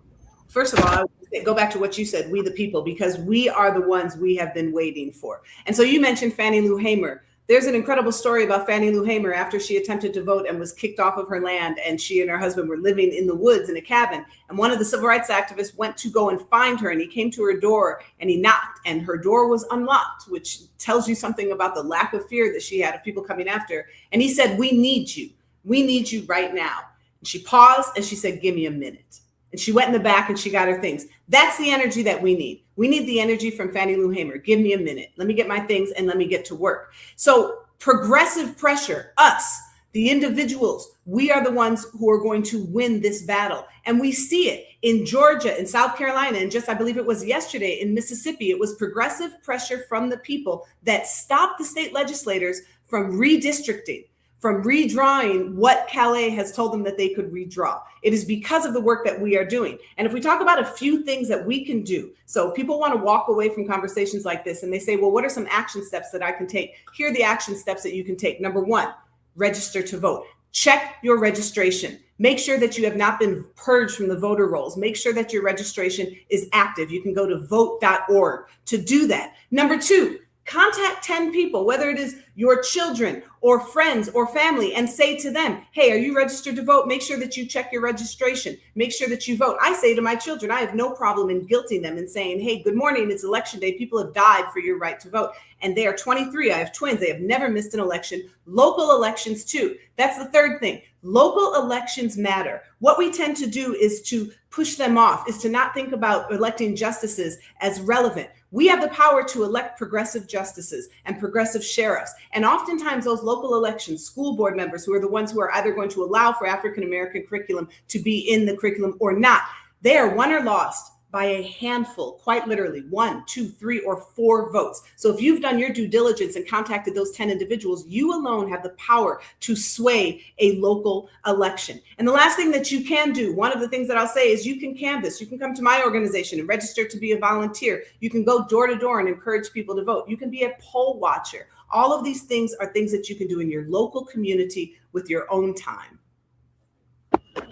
First of all, I would go back to what you said, we the people, because we are the ones we have been waiting for. And so you mentioned Fannie Lou Hamer. There's an incredible story about Fannie Lou Hamer after she attempted to vote and was kicked off of her land, and she and her husband were living in the woods in a cabin. And one of the civil rights activists went to go and find her, and he came to her door and he knocked, and her door was unlocked, which tells you something about the lack of fear that she had of people coming after her. And he said, "We need you. We need you right now." And she paused and she said, "Give me a minute." And she went in the back and she got her things. That's the energy that we need. We need the energy from Fannie Lou Hamer. Give me a minute. Let me get my things and let me get to work. So progressive pressure, us, the individuals, we are the ones who are going to win this battle. And we see it in Georgia, in South Carolina, and just, I believe it was yesterday in Mississippi. It was progressive pressure from the people that stopped the state legislators from redistricting, from redrawing what Calais has told them that they could redraw. It is because of the work that we are doing. And if we talk about a few things that we can do, so people want to walk away from conversations like this and they say, well, what are some action steps that I can take? Here are the action steps that you can take. Number 1, register to vote. Check your registration. Make sure that you have not been purged from the voter rolls. Make sure that your registration is active. You can go to vote.org to do that. Number 2, Contact 10 people, whether it is your children or friends or family, and say to them, hey, are you registered to vote? Make sure that you check your registration. Make sure that you vote. I say to my children, I have no problem in guilting them and saying, hey, good morning, it's election day. People have died for your right to vote. And they are 23. I have twins. They have never missed an election. Local elections too. That's the third thing. Local elections matter. What we tend to do is to push them off, is to not think about electing justices as relevant. We have the power to elect progressive justices and progressive sheriffs. And oftentimes those local elections, school board members, who are the ones who are either going to allow for African-American curriculum to be in the curriculum or not, they are won or lost by a handful, quite literally 1, 2, 3, or 4 votes. So if you've done your due diligence and contacted those 10 individuals, you alone have the power to sway a local election. And the last thing that you can do, one of the things that I'll say, is you can canvass. You can come to my organization and register to be a volunteer. You can go door to door and encourage people to vote. You can be a poll watcher. All of these things are things that you can do in your local community with your own time.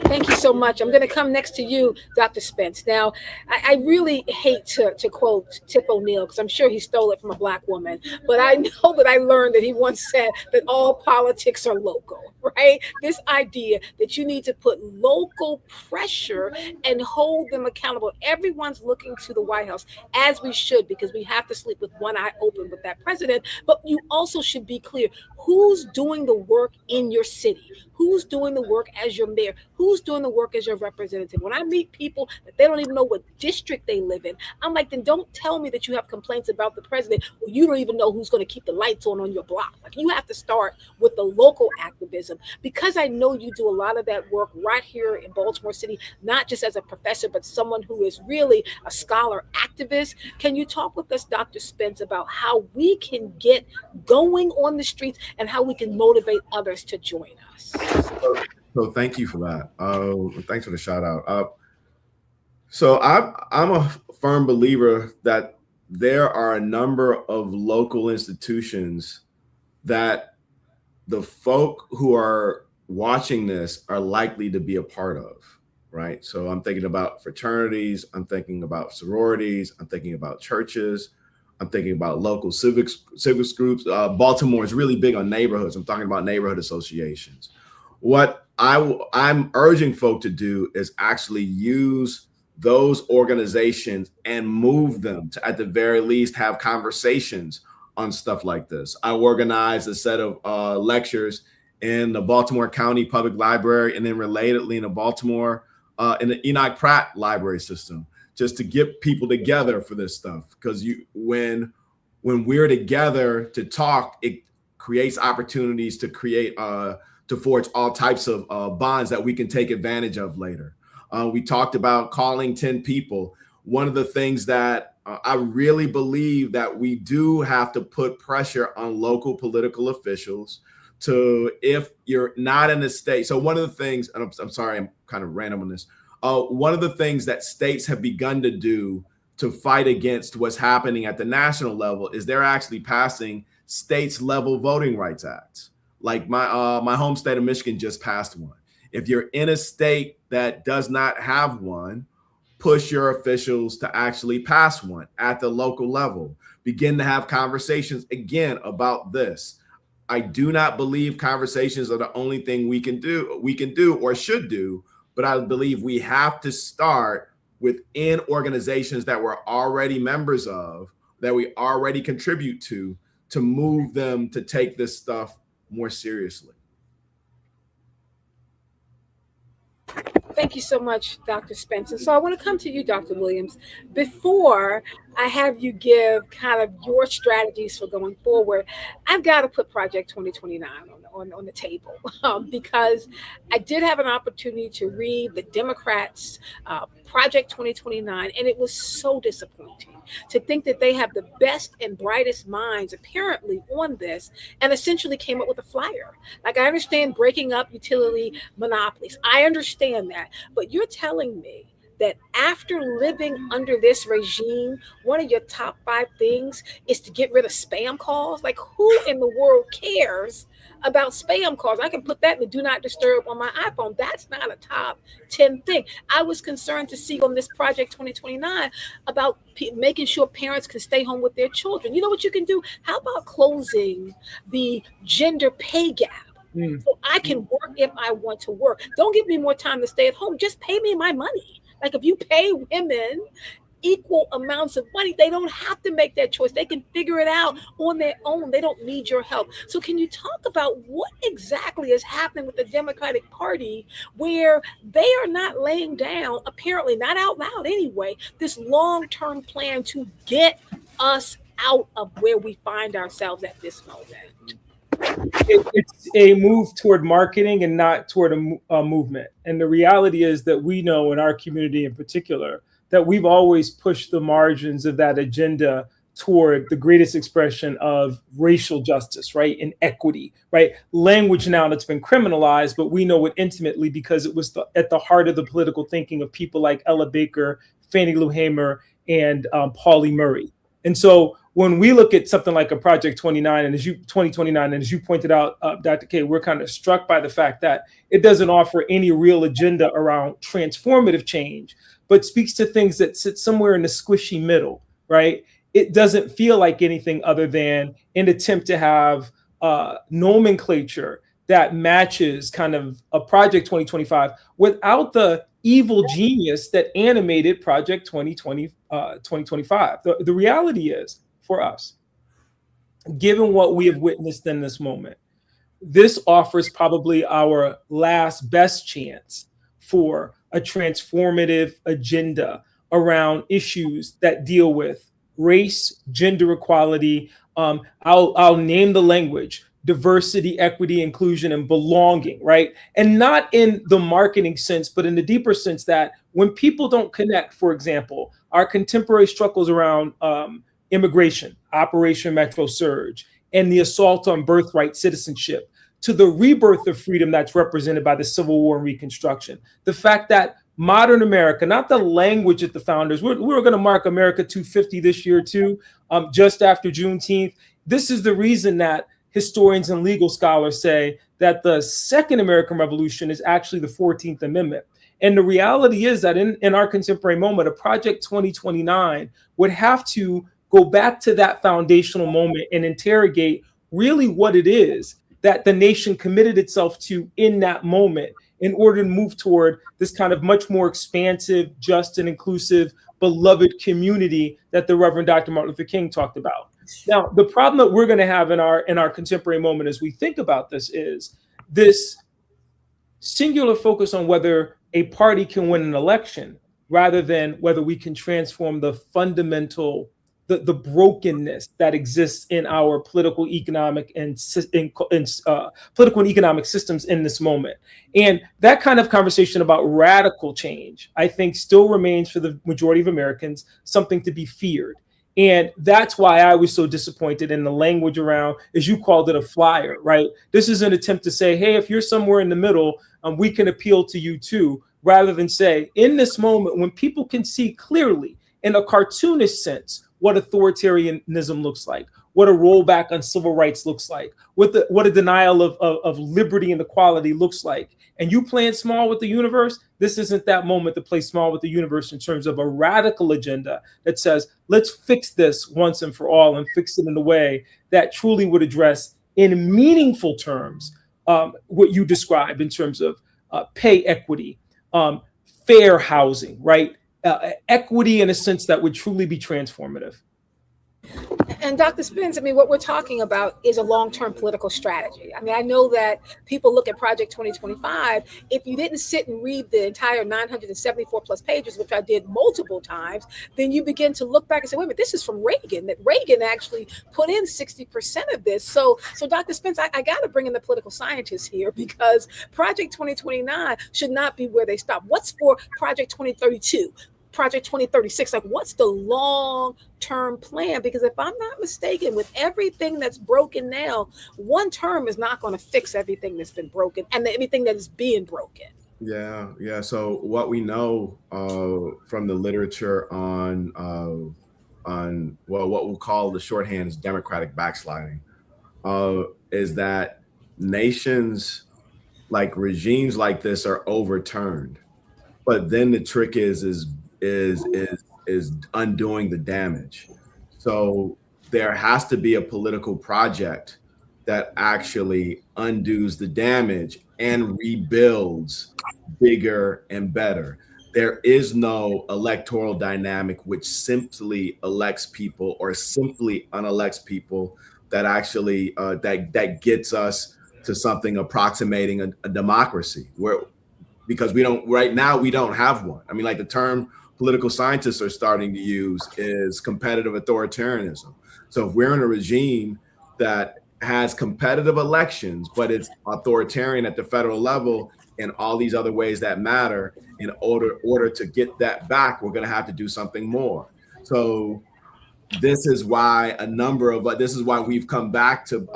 Thank you so much. I'm going to come next to you, Dr. Spence. Now, I really hate to quote Tip O'Neill, because I'm sure he stole it from a Black woman, but I know that I learned that he once said that all politics are local, right? This idea that you need to put local pressure and hold them accountable. Everyone's looking to the White House, as we should, because we have to sleep with one eye open with that president. But you also should be clear, who's doing the work in your city? Who's doing the work as your mayor? Who's doing the work as your representative? When I meet people that they don't even know what district they live in, I'm like, then don't tell me that you have complaints about the president. Well, you don't even know who's going to keep the lights on your block. Like, you have to start with the local activism, because I know you do a lot of that work right here in Baltimore City, not just as a professor, but someone who is really a scholar activist. Can you talk with us, Dr. Spence, about how we can get going on the streets and how we can motivate others to join us? So thank you for that. Thanks for the shout out. So I'm a firm believer that there are a number of local institutions that the folk who are watching this are likely to be a part of, right? So I'm thinking about fraternities, I'm thinking about sororities, I'm thinking about churches, I'm thinking about local civics groups. Baltimore is really big on neighborhoods. I'm talking about neighborhood associations. What I'm urging folk to do is actually use those organizations and move them to, at the very least, have conversations on stuff like this. I organized a set of lectures in the Baltimore County Public Library, and then relatedly in the Baltimore, in the Enoch Pratt library system, just to get people together for this stuff. Because when we're together to talk, it creates opportunities to create to forge all types of bonds that we can take advantage of later. We talked about calling 10 people. One of the things that I really believe that we do have to put pressure on local political officials to, if you're not in the state. So one of the things, and I'm sorry, I'm kind of random on this. One of the things that states have begun to do to fight against what's happening at the national level is they're actually passing states level voting rights acts. Like my home state of Michigan just passed one. If you're in a state that does not have one, push your officials to actually pass one at the local level. Begin to have conversations again about this. I do not believe conversations are the only thing we can do or should do, but I believe we have to start within organizations that we're already members of, that we already contribute to move them to take this stuff more seriously. Thank you so much, Dr. Spence. And so I want to come to you, Dr. Williams. Before I have you give kind of your strategies for going forward, I've got to put Project 2029 on the table, because I did have an opportunity to read the Democrats' Project 2029, and it was so disappointing to think that they have the best and brightest minds apparently on this, and essentially came up with a flyer. Like, I understand breaking up utility monopolies. I understand that, but you're telling me that after living under this regime, one of your top 5 things is to get rid of spam calls. Like, who in the world cares about spam calls? I can put that in the do not disturb on my iPhone. That's not a top 10 thing. I was concerned to see on this Project 2029 about making sure parents can stay home with their children. You know what you can do? How about closing the gender pay gap? So I can work if I want to work. Don't give me more time to stay at home. Just pay me my money. Like, if you pay women equal amounts of money, they don't have to make that choice. They can figure it out on their own. They don't need your help. So can you talk about what exactly is happening with the Democratic Party, where they are not laying down, apparently not out loud anyway, this long-term plan to get us out of where we find ourselves at this moment? It's a move toward marketing and not toward a movement. And the reality is that we know in our community in particular that we've always pushed the margins of that agenda toward the greatest expression of racial justice, right? And equity, right? Language now that's been criminalized, but we know it intimately because it was at the heart of the political thinking of people like Ella Baker, Fannie Lou Hamer, and Pauli Murray. And so when we look at something like a Project 2029, and as you pointed out, Dr. K, we're kind of struck by the fact that it doesn't offer any real agenda around transformative change, but speaks to things that sit somewhere in the squishy middle, right? It doesn't feel like anything other than an attempt to have nomenclature that matches kind of a Project 2025 without the evil genius that animated Project 2025. The reality is, for us, given what we have witnessed in this moment, this offers probably our last best chance for a transformative agenda around issues that deal with race, gender equality. I'll name the language: diversity, equity, inclusion, and belonging, right? And not in the marketing sense, but in the deeper sense that when people don't connect, for example, our contemporary struggles around immigration, Operation Metro Surge, and the assault on birthright citizenship, to the rebirth of freedom that's represented by the Civil War and Reconstruction. The fact that modern America, not the language of the founders, we're going to mark America 250 this year too, just after Juneteenth. This is the reason that historians and legal scholars say that the Second American Revolution is actually the 14th Amendment. And the reality is that in our contemporary moment, a Project 2029 would have to go back to that foundational moment and interrogate really what it is that the nation committed itself to in that moment in order to move toward this kind of much more expansive, just and inclusive, beloved community that the Reverend Dr. Martin Luther King talked about. Now, the problem that we're going to have in our contemporary moment as we think about this is this singular focus on whether a party can win an election rather than whether we can transform the fundamental, the brokenness that exists in our political, economic, and political and economic systems in this moment. And that kind of conversation about radical change, I think, still remains for the majority of Americans something to be feared. And that's why I was so disappointed in the language around, as you called it, a flyer, right? This is an attempt to say, hey, if you're somewhere in the middle, we can appeal to you too, rather than say, in this moment, when people can see clearly in a cartoonish sense what authoritarianism looks like, what a rollback on civil rights looks like, what a denial of liberty and equality looks like, and you playing small with the universe, this isn't that moment to play small with the universe in terms of a radical agenda that says, let's fix this once and for all and fix it in a way that truly would address in meaningful terms what you described in terms of pay equity, fair housing, right? Equity in a sense that would truly be transformative. And Dr. Spence, I mean, what we're talking about is a long-term political strategy. I mean, I know that people look at Project 2025. If you didn't sit and read the entire 974 plus pages, which I did multiple times, then you begin to look back and say, wait a minute, this is from Reagan, that Reagan actually put in 60% of this. So Dr. Spence, I got to bring in the political scientists here, because Project 2029 should not be where they stop. What's for Project 2032? Project 2036, like, what's the long-term plan? Because if I'm not mistaken, with everything that's broken now, one term is not going to fix everything that's been broken and everything that is being broken. Yeah. So what we know from the literature on well, what we'll call the shorthand is democratic backsliding, is that nations, like regimes like this, are overturned. But then the trick is undoing the damage. So there has to be a political project that actually undoes the damage and rebuilds bigger and better. There is no electoral dynamic which simply elects people or simply unelects people that actually that gets us to something approximating a democracy, where because we don't right now we don't have one. I mean, like the term political scientists are starting to use is competitive authoritarianism. So if we're in a regime that has competitive elections, but it's authoritarian at the federal level and all these other ways that matter, in order to get that back, we're going to have to do something more. So this is why this is why we've come back to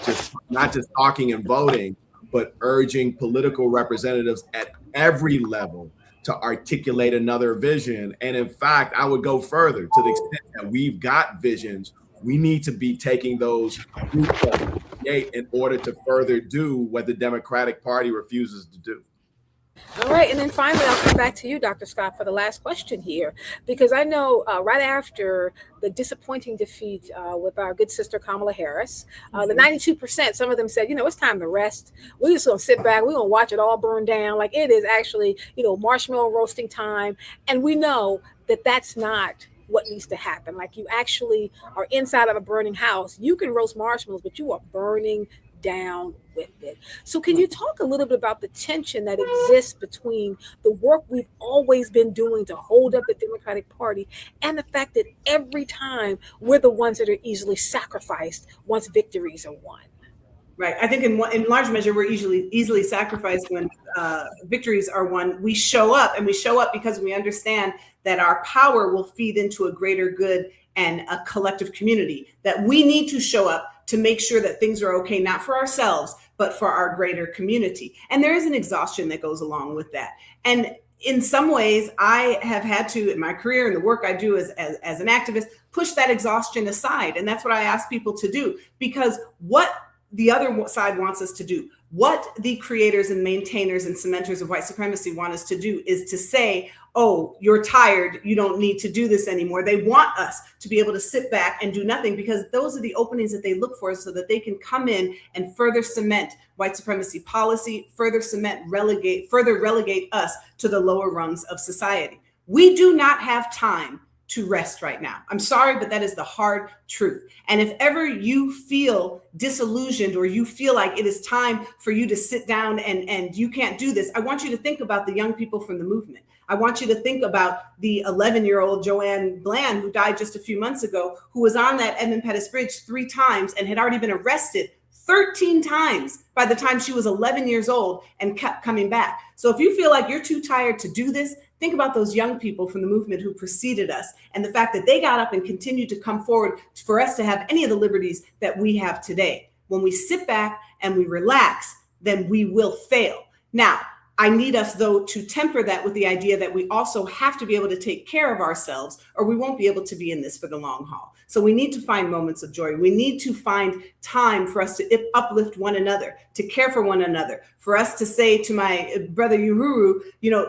just not just talking and voting, but urging political representatives at every level to articulate another vision. And in fact, I would go further to the extent that we've got visions, we need to be taking those in order to further do what the Democratic Party refuses to do. All right, and then finally, I'll come back to you, Dr. Scott, for the last question here, because I know right after the disappointing defeat with our good sister Kamala Harris, the 92%, some of them said, it's time to rest. We're just going to sit back. We're going to watch it all burn down. Like it is actually, marshmallow roasting time. And we know that that's not what needs to happen. Like you actually are inside of a burning house. You can roast marshmallows, but you are burning down with it. So can you talk a little bit about the tension that exists between the work we've always been doing to hold up the Democratic Party and the fact that every time we're the ones that are easily sacrificed once victories are won? Right. I think in large measure, we're easily sacrificed when victories are won. We show up because we understand that our power will feed into a greater good and a collective community, that we need to show up to make sure that things are okay, not for ourselves, but for our greater community. And there is an exhaustion that goes along with that. And in some ways, I have had to, in my career and the work I do as an activist, push that exhaustion aside. And that's what I ask people to do, because what the other side wants us to do, what the creators and maintainers and cementers of white supremacy want us to do, is to say, oh, you're tired, you don't need to do this anymore. They want us to be able to sit back and do nothing, because those are the openings that they look for, so that they can come in and further cement white supremacy policy, further relegate us to the lower rungs of society. We do not have time to rest right now. I'm sorry, but that is the hard truth. And if ever you feel disillusioned, or you feel like it is time for you to sit down and you can't do this, I want you to think about the young people from the movement. I want you to think about the 11-year-old Joanne Bland, who died just a few months ago, who was on that Edmund Pettus Bridge 3 times and had already been arrested 13 times by the time she was 11 years old, and kept coming back. So if you feel like you're too tired to do this, think about those young people from the movement who preceded us, and the fact that they got up and continued to come forward for us to have any of the liberties that we have today. When we sit back and we relax, then we will fail. Now, I need us, though, to temper that with the idea that we also have to be able to take care of ourselves, or we won't be able to be in this for the long haul. So we need to find moments of joy. We need to find time for us to uplift one another, to care for one another, for us to say to my brother Uhuru,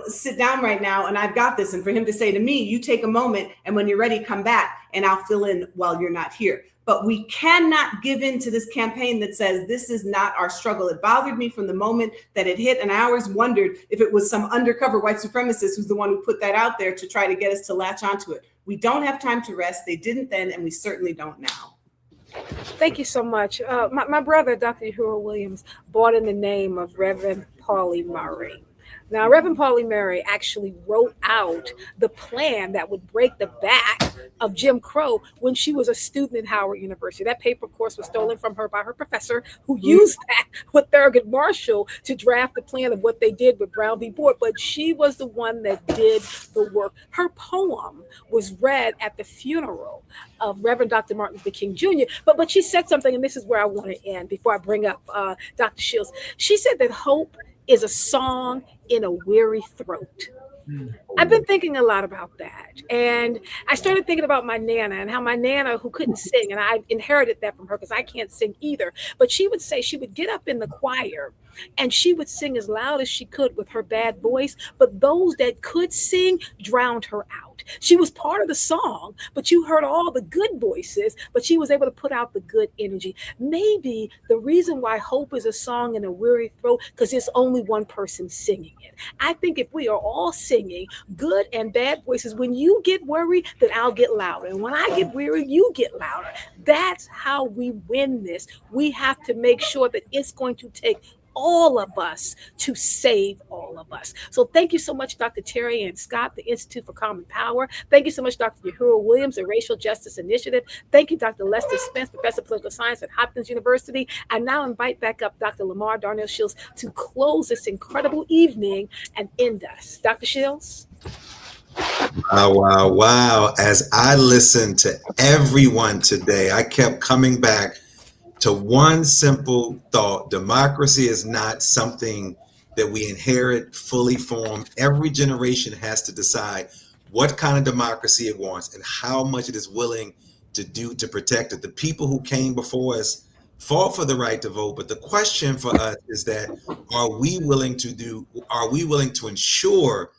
sit down right now and I've got this. And for him to say to me, you take a moment, and when you're ready, come back and I'll fill in while you're not here. But we cannot give in to this campaign that says this is not our struggle. It bothered me from the moment that it hit. And I always wondered if it was some undercover white supremacist who's the one who put that out there to try to get us to latch onto it. We don't have time to rest. They didn't then, and we certainly don't now. Thank you so much. My brother, Dr. Uhuru Williams, brought in the name of Reverend Pauli Murray. Now, Reverend Pauli Murray actually wrote out the plan that would break the back of Jim Crow when she was a student at Howard University. That paper, of course, was stolen from her by her professor, who used that with Thurgood Marshall to draft the plan of what they did with Brown v. Board. But she was the one that did the work. Her poem was read at the funeral of Reverend Dr. Martin Luther King Jr. But she said something, and this is where I want to end before I bring up Dr. Shields. She said that hope is a song in a weary throat. I've been thinking a lot about that. And I started thinking about my Nana and how my Nana, who couldn't sing, and I inherited that from her because I can't sing either, but she would say she would get up in the choir and she would sing as loud as she could with her bad voice. But those that could sing drowned her out. She was part of the song, but you heard all the good voices, but she was able to put out the good energy. Maybe the reason why hope is a song in a weary throat, because there's only one person singing it. I think if we are all singing good and bad voices, when you get worried, then I'll get louder. And when I get weary, you get louder. That's how we win this. We have to make sure that it's going to take all of us to save all of us. So thank you so much, Dr. Terry and Scott, the Institute for Common Power. Thank you so much, Dr. Uhuru Williams, the Racial Justice Initiative. Thank you, Dr. Lester Spence, Professor of Political Science at Hopkins University. I now invite back up Dr. Lamar Darnell Shields to close this incredible evening and end us. Dr. Shields? Wow, wow, wow. As I listened to everyone today, I kept coming back to one simple thought. Democracy is not something that we inherit fully formed. Every generation has to decide what kind of democracy it wants and how much it is willing to do to protect it. The people who came before us fought for the right to vote, but the question for us is that are we willing to ensure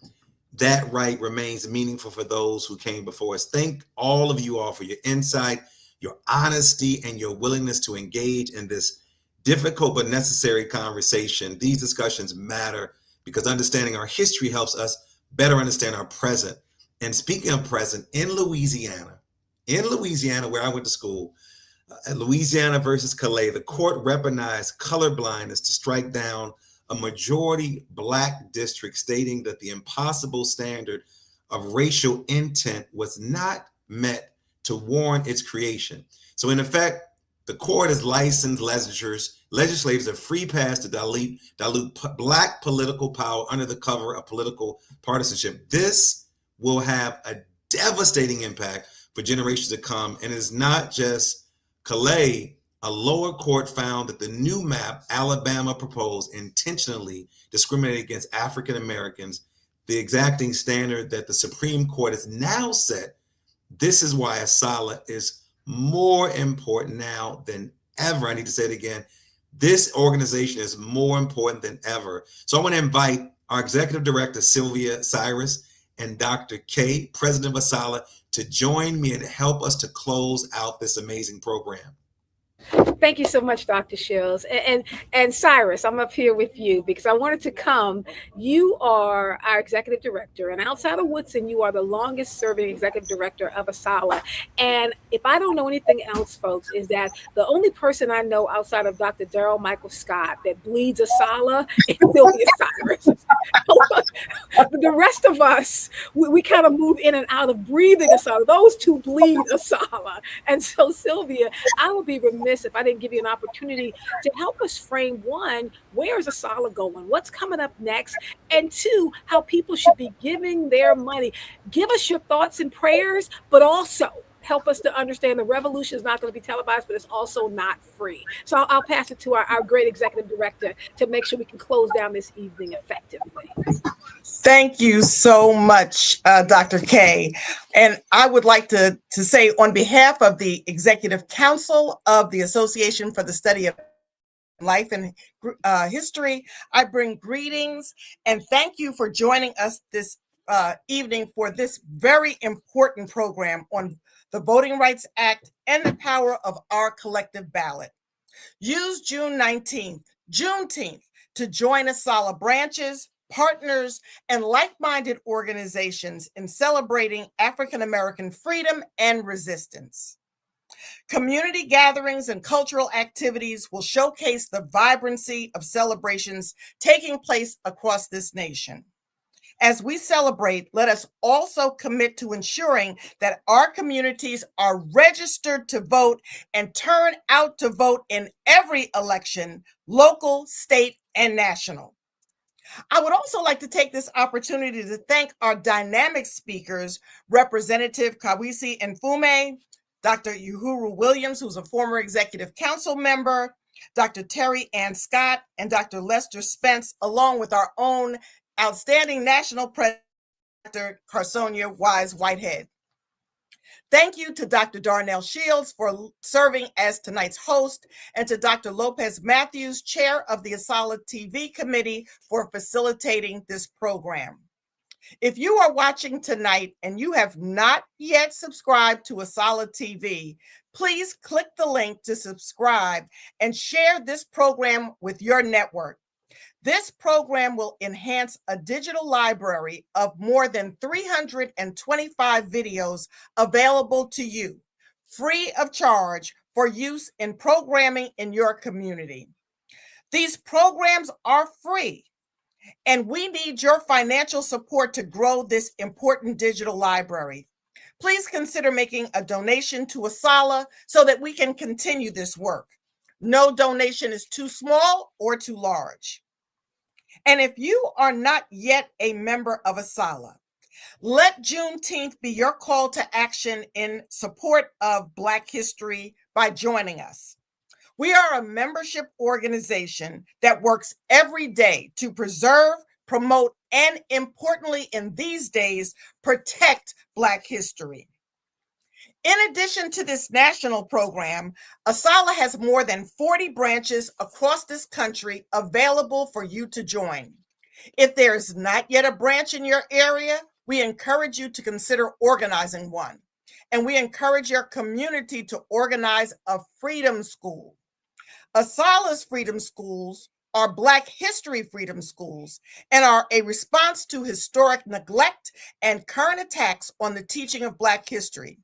that right remains meaningful for those who came before us? Thank all of you all for your insight, your honesty, and your willingness to engage in this difficult but necessary conversation. These discussions matter because understanding our history helps us better understand our present. And speaking of present, in Louisiana, where I went to school, Louisiana versus Calais, the court recognized colorblindness to strike down a majority Black district, stating that the impossible standard of racial intent was not met to warrant its creation. So in effect, the court has licensed legislators a free pass to dilute Black political power under the cover of political partisanship. This will have a devastating impact for generations to come. And it's not just Calais. A lower court found that the new map Alabama proposed intentionally discriminated against African Americans, the exacting standard that the Supreme Court has now set. This is why ASALH is more important now than ever. I need to say it again. This organization is more important than ever. So I want to invite our Executive Director, Sylvia Cyrus, and Dr. K, President of ASALH, to join me and help us to close out this amazing program. Thank you so much, Dr. Shields. And Cyrus, I'm up here with you because I wanted to come. You are our executive director, and outside of Woodson, you are the longest serving executive director of ASALH. And if I don't know anything else, folks, is that the only person I know outside of Dr. Darrell Michael Scott that bleeds ASALH is Sylvia Cyrus. The rest of us, we kind of move in and out of breathing ASALH. Those two bleed ASALH. And so, Sylvia, I would be remiss if I didn't give you an opportunity to help us frame, one, where is ASALH going? What's coming up next? And two, how people should be giving their money. Give us your thoughts and prayers, but also help us to understand the revolution is not going to be televised, but it's also not free. So I'll pass it to our great executive director to make sure we can close down this evening effectively. Thank you so much, Dr. K. And I would like to say on behalf of the Executive Council of the Association for the Study of Life and History, I bring greetings and thank you for joining us this evening for this very important program on the Voting Rights Act and the power of our collective ballot. Use Juneteenth to join ASALH branches, partners, and like-minded organizations in celebrating African American freedom and resistance. Community gatherings and cultural activities will showcase the vibrancy of celebrations taking place across this nation. As we celebrate, let us also commit to ensuring that our communities are registered to vote and turn out to vote in every election, local, state, and national. I would also like to take this opportunity to thank our dynamic speakers, Representative Kawisi Mfume, Dr. Uhuru Williams, who's a former executive council member, Dr. Terry Ann Scott, and Dr. Lester Spence, along with our own outstanding national president, Dr. Carsonia Wise Whitehead. Thank you to Dr. Darnell Shields for serving as tonight's host, and to Dr. Lopez Matthews, chair of the ASALH TV committee, for facilitating this program. If you are watching tonight and you have not yet subscribed to ASALH TV, please click the link to subscribe and share this program with your network. This program will enhance a digital library of more than 325 videos available to you, free of charge, for use in programming in your community. These programs are free, and we need your financial support to grow this important digital library. Please consider making a donation to ASALH so that we can continue this work. No donation is too small or too large. And if you are not yet a member of ASALH, let Juneteenth be your call to action in support of Black history by joining us. We are a membership organization that works every day to preserve, promote, and importantly, in these days, protect Black history. In addition to this national program, ASALH has more than 40 branches across this country available for you to join. If there is not yet a branch in your area, we encourage you to consider organizing one. And we encourage your community to organize a freedom school. ASALH's freedom schools are Black history freedom schools and are a response to historic neglect and current attacks on the teaching of Black history.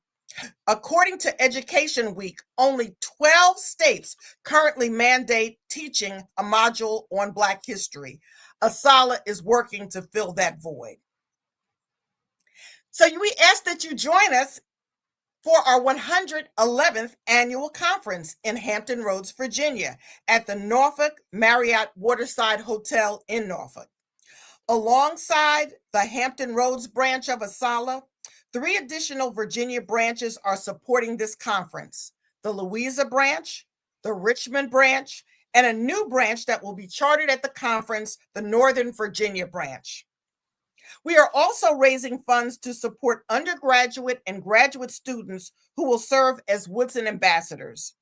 According to Education Week, only 12 states currently mandate teaching a module on Black history. ASALH is working to fill that void. So we ask that you join us for our 111th annual conference in Hampton Roads, Virginia, at the Norfolk Marriott Waterside Hotel in Norfolk. Alongside the Hampton Roads branch of ASALH, 3 additional Virginia branches are supporting this conference: the Louisa branch, the Richmond branch, and a new branch that will be chartered at the conference, the Northern Virginia branch. We are also raising funds to support undergraduate and graduate students who will serve as Woodson ambassadors.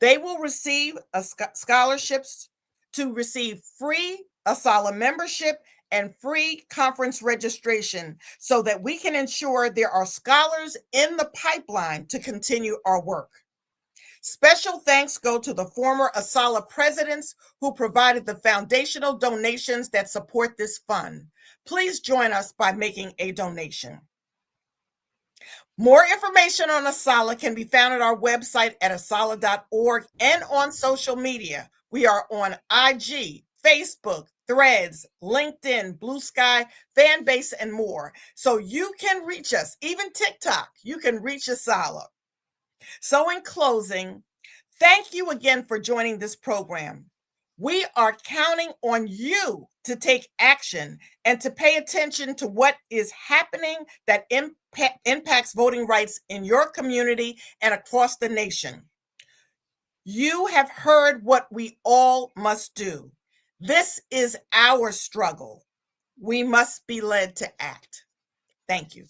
They will receive scholarships to receive free ASALH membership and free conference registration so that we can ensure there are scholars in the pipeline to continue our work. Special thanks go to the former ASALH presidents who provided the foundational donations that support this fund. Please join us by making a donation. More information on ASALH can be found at our website at asalh.org and on social media. We are on IG, Facebook, Threads, LinkedIn, Blue Sky, Fanbase, and more. So you can reach us, even TikTok, you can reach ASALH. So in closing, thank you again for joining this program. We are counting on you to take action and to pay attention to what is happening that impacts voting rights in your community and across the nation. You have heard what we all must do. This is our struggle. We must be led to act. Thank you.